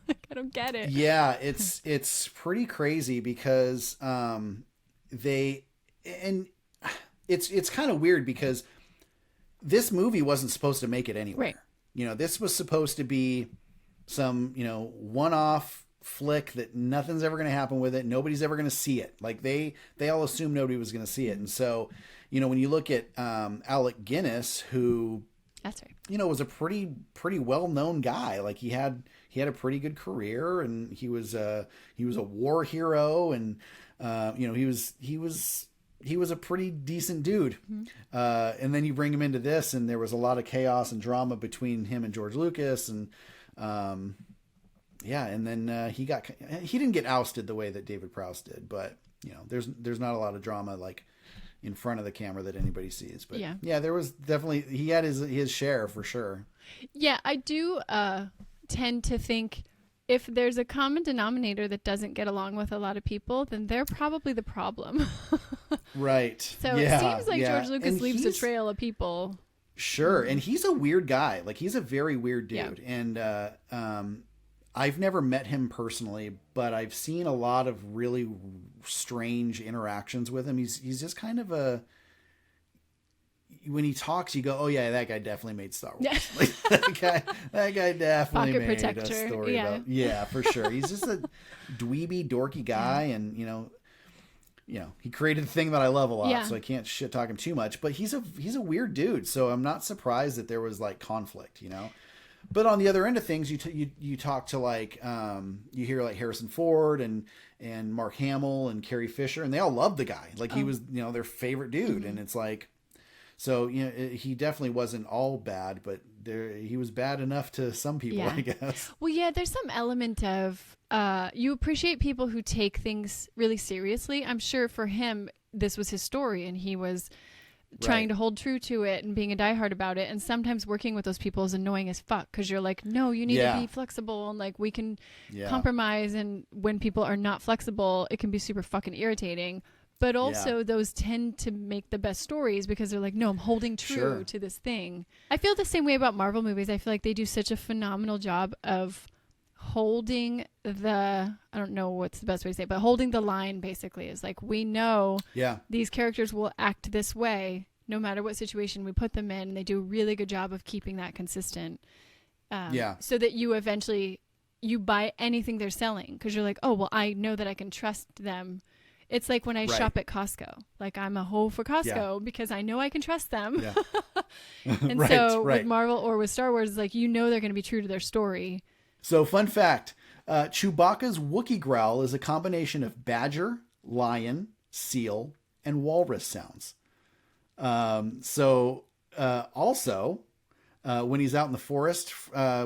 Speaker 2: Like, I don't get it.
Speaker 1: Yeah, it's pretty crazy because it's kind of weird because this movie wasn't supposed to make it anywhere.
Speaker 2: Right.
Speaker 1: This was supposed to be some, one-off flick that nothing's ever going to happen with it. Nobody's ever going to see it. Like they all assumed nobody was going to see it. And so, when you look at Alec Guinness, who,
Speaker 2: that's right,
Speaker 1: was a pretty well-known guy. Like he had a pretty good career, and he was a war hero, and he was a pretty decent dude. Mm-hmm. And then you bring him into this, and there was a lot of chaos and drama between him and George Lucas, and yeah, and then he didn't get ousted the way that David Prowse did, but there's not a lot of drama like in front of the camera that anybody sees. But yeah, there was definitely, he had his share for sure. Yeah,
Speaker 2: I do tend to think if there's a common denominator that doesn't get along with a lot of people, then they're probably the problem.
Speaker 1: Right.
Speaker 2: So it seems like George Lucas leaves a trail of people.
Speaker 1: Sure, and he's a weird guy. Like he's a very weird dude, and I've never met him personally, but I've seen a lot of really strange interactions with him. He's just kind of when he talks, you go, oh yeah, that guy definitely made Star Wars. Yeah. Like, that guy definitely
Speaker 2: Pocket
Speaker 1: made
Speaker 2: protector.
Speaker 1: A story about. Yeah, for sure. He's just a dweeby, dorky guy, and he created the thing that I love a lot, so I can't shit talk him too much. But he's a weird dude, so I'm not surprised that there was like conflict, But on the other end of things, you talk to like you hear like Harrison Ford and Mark Hamill and Carrie Fisher, and they all love the guy. Like he was their favorite dude, and it's like, So, he definitely wasn't all bad, but he was bad enough to some people, I guess.
Speaker 2: Well, yeah, there's some element of you appreciate people who take things really seriously. I'm sure for him, this was his story, and he was trying to hold true to it and being a diehard about it. And sometimes working with those people is annoying as fuck because you're like, no, you need to be flexible and like we can compromise. And when people are not flexible, it can be super fucking irritating. But also those tend to make the best stories because they're like, no, I'm holding true to this thing. I feel the same way about Marvel movies. I feel like they do such a phenomenal job of holding I don't know what's the best way to say it, but holding the line basically is like, we know these characters will act this way no matter what situation we put them in. And they do a really good job of keeping that consistent. So that you eventually, you buy anything they're selling because you're like, oh, well, I know that I can trust them. It's like when I shop at Costco. Like I'm a hoe for Costco because I know I can trust them. And with Marvel or with Star Wars, it's like, they're going to be true to their story. So
Speaker 1: fun fact, Chewbacca's Wookiee growl is a combination of badger, lion, seal, and walrus sounds. Also, when he's out in the forest,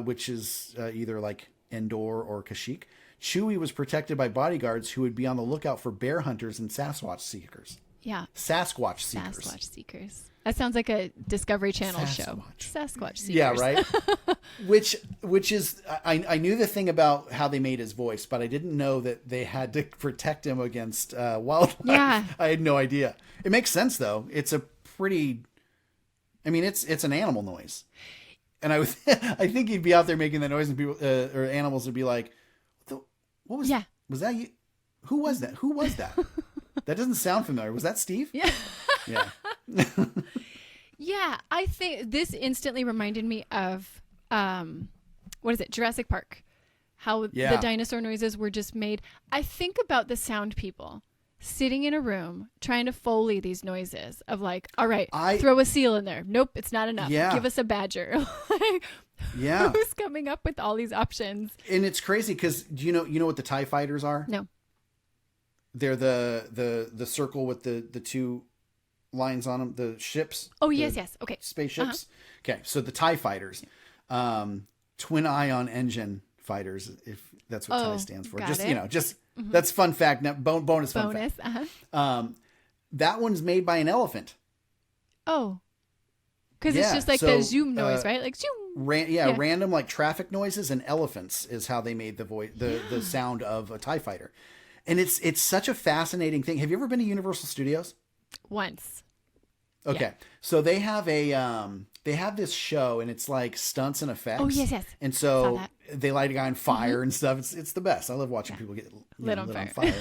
Speaker 1: which is either like Endor or Kashyyyk, Chewie was protected by bodyguards who would be on the lookout for bear hunters and Sasquatch seekers.
Speaker 2: Yeah.
Speaker 1: Sasquatch seekers.
Speaker 2: Sasquatch seekers. That sounds like a Discovery Channel show. Sasquatch seekers.
Speaker 1: Yeah, right? which is, I knew the thing about how they made his voice, but I didn't know that they had to protect him against wildlife. Yeah. I had no idea. It makes sense, though. It's a pretty, it's an animal noise. And I think he'd be out there making that noise and people, or animals would be like, what was was that you? Who was that? Who was that? That doesn't sound familiar. Was that Steve?
Speaker 2: Yeah.
Speaker 1: Yeah.
Speaker 2: Yeah. I think this instantly reminded me of, what is it? Jurassic Park. How the dinosaur noises were just made. I think about the sound people sitting in a room trying to Foley these noises of like, all right, throw a seal in there. Nope, it's not enough. Yeah. Give us a badger.
Speaker 1: Yeah.
Speaker 2: Who's coming up with all these options?
Speaker 1: And it's crazy because do you know what the TIE fighters are?
Speaker 2: No.
Speaker 1: They're the circle with the two lines on them, the ships.
Speaker 2: Oh, yes. Okay.
Speaker 1: Spaceships. Okay, so the TIE fighters. Twin ion engine fighters, if that's what TIE stands for. That's fun fact, bonus fun fact. That one's made by an elephant.
Speaker 2: Oh. Because it's just like the zoom noise, right? Like zoom.
Speaker 1: Random like traffic noises and elephants is how they made the sound of a TIE fighter. And it's such a fascinating thing. Have you ever been to Universal Studios?
Speaker 2: Once.
Speaker 1: Okay. Yeah. So they have this show and it's like stunts and effects.
Speaker 2: Oh, yes.
Speaker 1: And so they light a guy on fire and stuff. It's the best. I love watching people get lit on fire.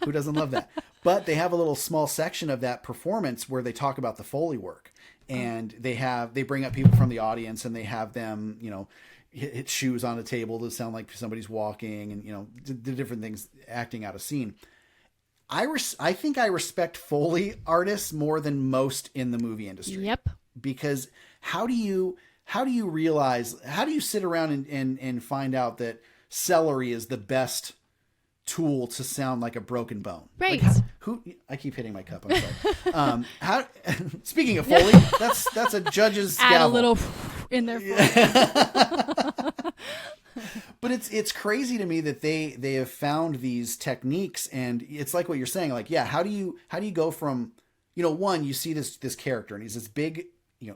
Speaker 1: Who doesn't love that? But they have a little small section of that performance where they talk about the Foley work. And they bring up people from the audience and they have them, hit shoes on a table to sound like somebody's walking and, the different things acting out a scene. I think I respect Foley artists more than most in the movie industry.
Speaker 2: Yep.
Speaker 1: Because how do you sit around and find out that celery is the best tool to sound like a broken bone?
Speaker 2: Right.
Speaker 1: Like I keep hitting my cup. I'm sorry. Speaking of Foley, that's a judge's gavel.
Speaker 2: Add a little in there.
Speaker 1: But it's crazy to me that they have found these techniques, and it's like what you're saying. Like, how do you go from, one, you see this character and he's this big,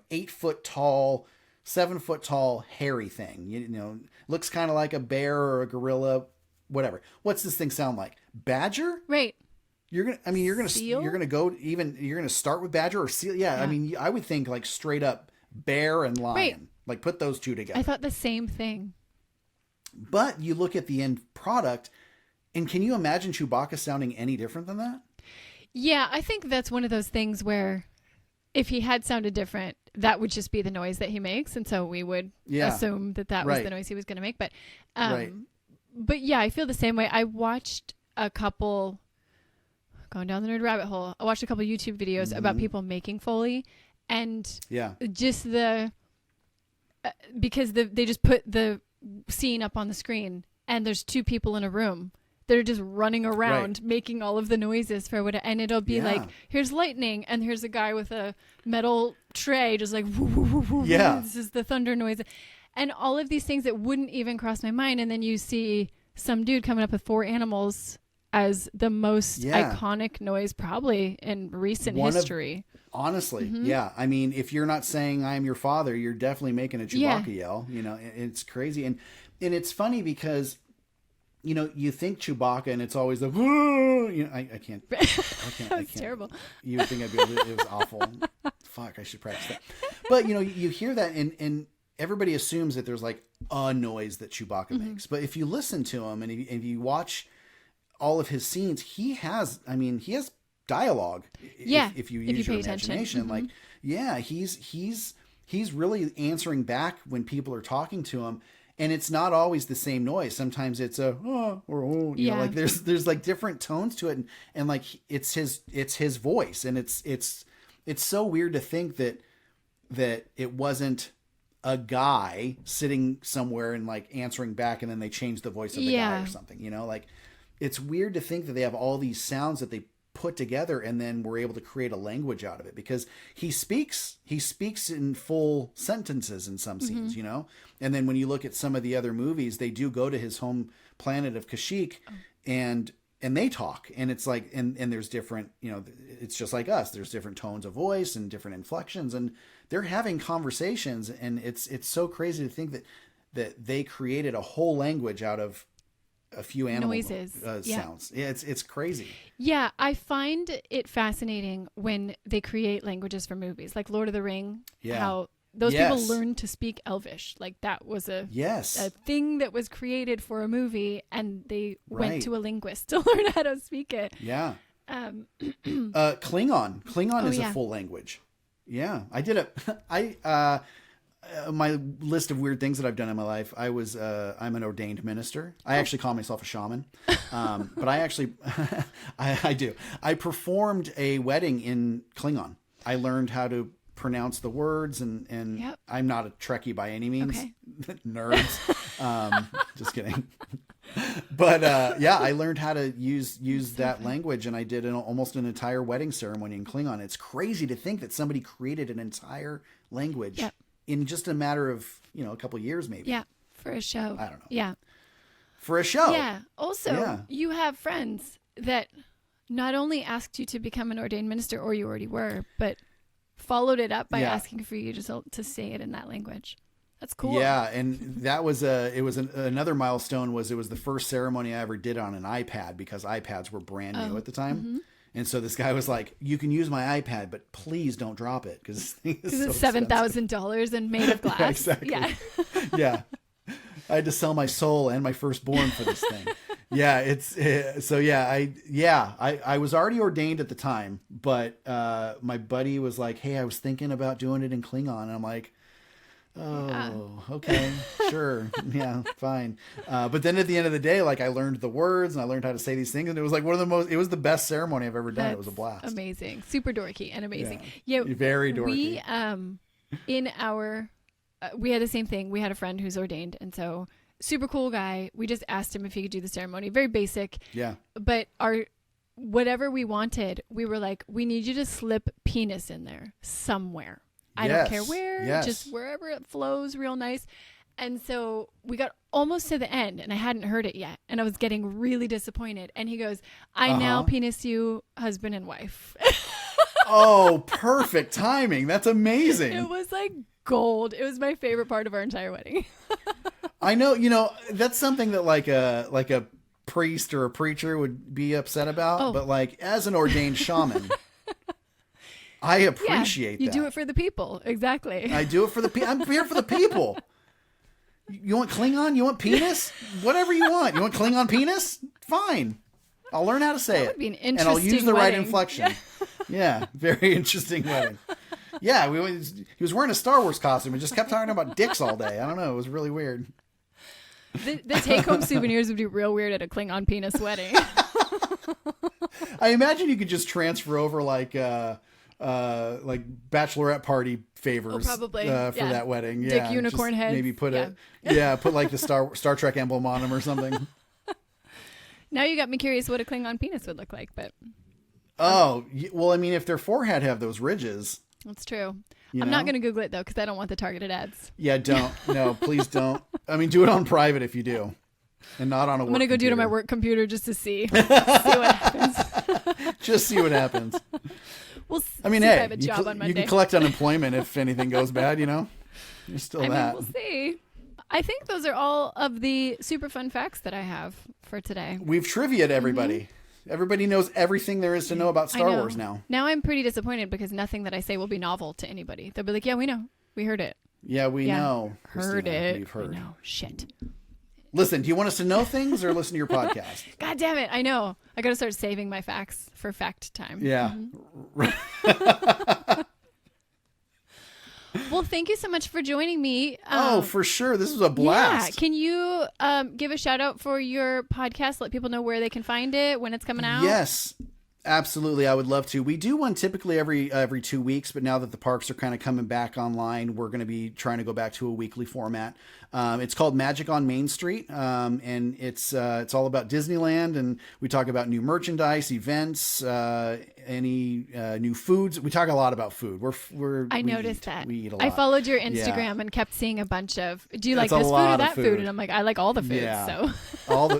Speaker 1: 8 foot tall, 7 foot tall, hairy thing, looks kind of like a bear or a gorilla, whatever. What's this thing sound like? Badger?
Speaker 2: Right.
Speaker 1: You're going to start with badger or seal. Yeah. I mean, I would think like straight up bear and lion, right. Like put those two together.
Speaker 2: I thought the same thing.
Speaker 1: But you look at the end product, and can you imagine Chewbacca sounding any different than that?
Speaker 2: Yeah, I think that's one of those things where if he had sounded different, that would just be the noise that he makes. And so we would assume that was the noise he was going to make. But, but yeah, I feel the same way. I watched a couple, going down the nerd rabbit hole, I watched a couple YouTube videos about people making Foley. And just because they just put the scene up on the screen and there's two people in a room that are just running around making all of the noises for what, and it'll be like, here's lightning, and here's a guy with a metal tray just like, woo, woo, woo, woo, this is the thunder noise, and all of these things that wouldn't even cross my mind. And then you see some dude coming up with 4 animals as the most iconic noise probably in recent history.
Speaker 1: Honestly, I mean, if you're not saying "I'm your father," you're definitely making a Chewbacca yell. You know, it's crazy, and it's funny because, you know, you think Chewbacca, and it's always the, you know, I can't.
Speaker 2: That was terrible.
Speaker 1: You would think I'd be able to, it was awful. Fuck, I should practice that. But, you know, you hear that, and everybody assumes that there's like a noise that Chewbacca makes. But if you listen to him, and if you watch all of his scenes, he has dialogue. If you use your imagination, like, he's really answering back when people are talking to him. And it's not always the same noise. Sometimes it's a or you know, like there's like different tones to it, and like it's his voice, and it's so weird to think that it wasn't a guy sitting somewhere and like answering back, and then they changed the voice of the guy or something. You know, like it's weird to think that they have all these sounds that they put together, and then we're able to create a language out of it, because he speaks in full sentences in some scenes, you know. And then when you look at some of the other movies, they do go to his home planet of Kashyyyk, and they talk, and it's like, and there's different, you know, it's just like us, there's different tones of voice and different inflections, and they're having conversations, and it's so crazy to think that they created a whole language out of a few animal noises, sounds. Yeah, it's crazy.
Speaker 2: Yeah, I find it fascinating when they create languages for movies, like Lord of the Ring. How those people learned to speak Elvish, like that was a thing that was created for a movie, and they went to a linguist to learn how to speak it.
Speaker 1: Yeah. Klingon is a full language. Yeah, I did my list of weird things that I've done in my life. I'm an ordained minister. I actually call myself a shaman. But I actually, I do. I performed a wedding in Klingon. I learned how to pronounce the words, and I'm not a Trekkie by any means. Okay. Nerds. Just kidding. But I learned how to use that language, and I did almost an entire wedding ceremony in Klingon. It's crazy to think that somebody created an entire language in just a matter of, you know, a couple of years, maybe. Yeah,
Speaker 2: for a show.
Speaker 1: I don't know.
Speaker 2: Yeah.
Speaker 1: For a show.
Speaker 2: Yeah. Also, you have friends that not only asked you to become an ordained minister, or you already were, but followed it up by asking for you to say it in that language. That's cool. Yeah, and that was another milestone. It was the first ceremony I ever did on an iPad, because iPads were brand new at the time. Mm-hmm. And so this guy was like, "You can use my iPad, but please don't drop it, because it's $7,000 and made of glass." Yeah, exactly. Yeah. Yeah. I had to sell my soul and my firstborn for this thing. Yeah, I was already ordained at the time, but my buddy was like, "Hey, I was thinking about doing it in Klingon," and I'm like, okay, sure. Yeah, fine. But then at the end of the day, like, I learned the words, and I learned how to say these things, and it was like it was the best ceremony I've ever done. It was a blast. Amazing. Super dorky and amazing. Yeah, very dorky. We had the same thing. We had a friend who's ordained, and so super cool guy. We just asked him if he could do the ceremony. Very basic. Yeah. But whatever we wanted, we were like, we need you to slip penis in there somewhere. I don't care where, just wherever it flows real nice. And so we got almost to the end, and I hadn't heard it yet, and I was getting really disappointed. And he goes, "I now penis you, husband and wife." Oh, perfect timing. That's amazing. It was like gold. It was my favorite part of our entire wedding. I know, that's something that like a priest or a preacher would be upset about, but like as an ordained shaman, I appreciate that. You do it for the people. Exactly. I do it for the people. I'm here for the people. You want Klingon? You want penis? Whatever you want. You want Klingon penis? Fine. I'll learn how to say it. That would be an interesting wedding. And I'll use the right inflection. Yeah. Very interesting wedding. Yeah. He was wearing a Star Wars costume and just kept talking about dicks all day. I don't know. It was really weird. The take-home souvenirs would be real weird at a Klingon penis wedding. I imagine you could just transfer over like bachelorette party favors probably. For that wedding. Dick unicorn head. Maybe put put like the Star Trek emblem on them or something. Now you got me curious what a Klingon penis would look like, but.
Speaker 1: Oh, well, I mean, if their forehead have those ridges.
Speaker 2: That's true. I'm not going to Google it, though, because I don't want the targeted ads.
Speaker 1: Yeah, don't. No, please don't. I mean, do it on private if you do. And not on a work
Speaker 2: I'm going to go
Speaker 1: computer.
Speaker 2: do it on my work computer just to see what happens.
Speaker 1: Just see what happens.
Speaker 2: I mean, hey, I have a job on Monday.
Speaker 1: You can collect unemployment if anything goes bad, you know? You're still that.
Speaker 2: I mean, we'll see. I think those are all of the super fun facts that I have for today.
Speaker 1: We've trivia'd everybody. Mm-hmm. Everybody knows everything there is to know about Star Wars now.
Speaker 2: Now I'm pretty disappointed because nothing that I say will be novel to anybody. They'll be like, yeah, we know. We heard it.
Speaker 1: Yeah, we know.
Speaker 2: Heard
Speaker 1: Christina,
Speaker 2: it.
Speaker 1: We've heard.
Speaker 2: We know. Shit.
Speaker 1: Listen, do you want us to know things or listen to your podcast?
Speaker 2: God damn it. I know. I got to start saving my facts for fact time.
Speaker 1: Yeah.
Speaker 2: Mm-hmm. Well, thank you so much for joining me.
Speaker 1: For sure. This was a blast.
Speaker 2: Yeah. Can you give a shout out for your podcast? Let people know where they can find it, when it's coming out?
Speaker 1: Yes, absolutely. I would love to. We do one typically every 2 weeks, but now that the parks are kind of coming back online, we're going to be trying to go back to a weekly format. It's called Magic on Main Street, and it's all about Disneyland, and we talk about new merchandise, events, any new foods. We talk a lot about food. I
Speaker 2: noticed that.
Speaker 1: We eat a lot.
Speaker 2: I followed your Instagram and kept seeing a bunch of. Do you like this food or that food? And I'm like, I like all the foods.
Speaker 1: Yeah.
Speaker 2: So
Speaker 1: all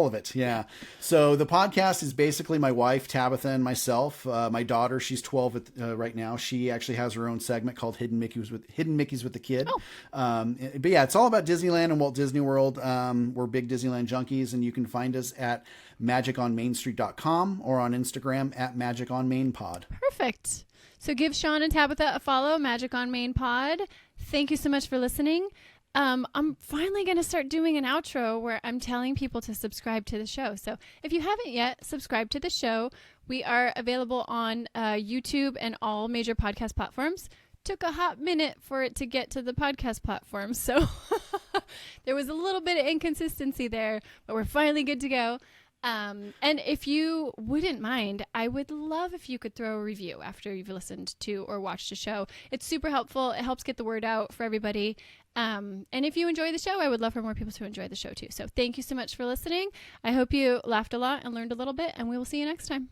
Speaker 1: of it. Yeah. So the podcast is basically my wife Tabitha and myself. My daughter, she's 12 right now. She actually has her own segment called Hidden Mickeys with the Kid. But yeah, it's all about Disneyland and Walt Disney World. We're big Disneyland junkies, and you can find us at magiconmainstreet.com or on Instagram at magiconmainpod.
Speaker 2: Perfect. So give Sean and Tabitha a follow, Magic on Main Pod. Thank you so much for listening. I'm finally going to start doing an outro where I'm telling people to subscribe to the show. So if you haven't yet, subscribe to the show. We are available on YouTube and all major podcast platforms. Took a hot minute for it to get to the podcast platform, so there was a little bit of inconsistency there, but we're finally good to go. And if you wouldn't mind, I would love if you could throw a review after you've listened to or watched a show. It's super helpful. It helps get the word out for everybody. And if you enjoy the show, I would love for more people to enjoy the show too. So thank you so much for listening. I hope you laughed a lot and learned a little bit, and we will see you next time.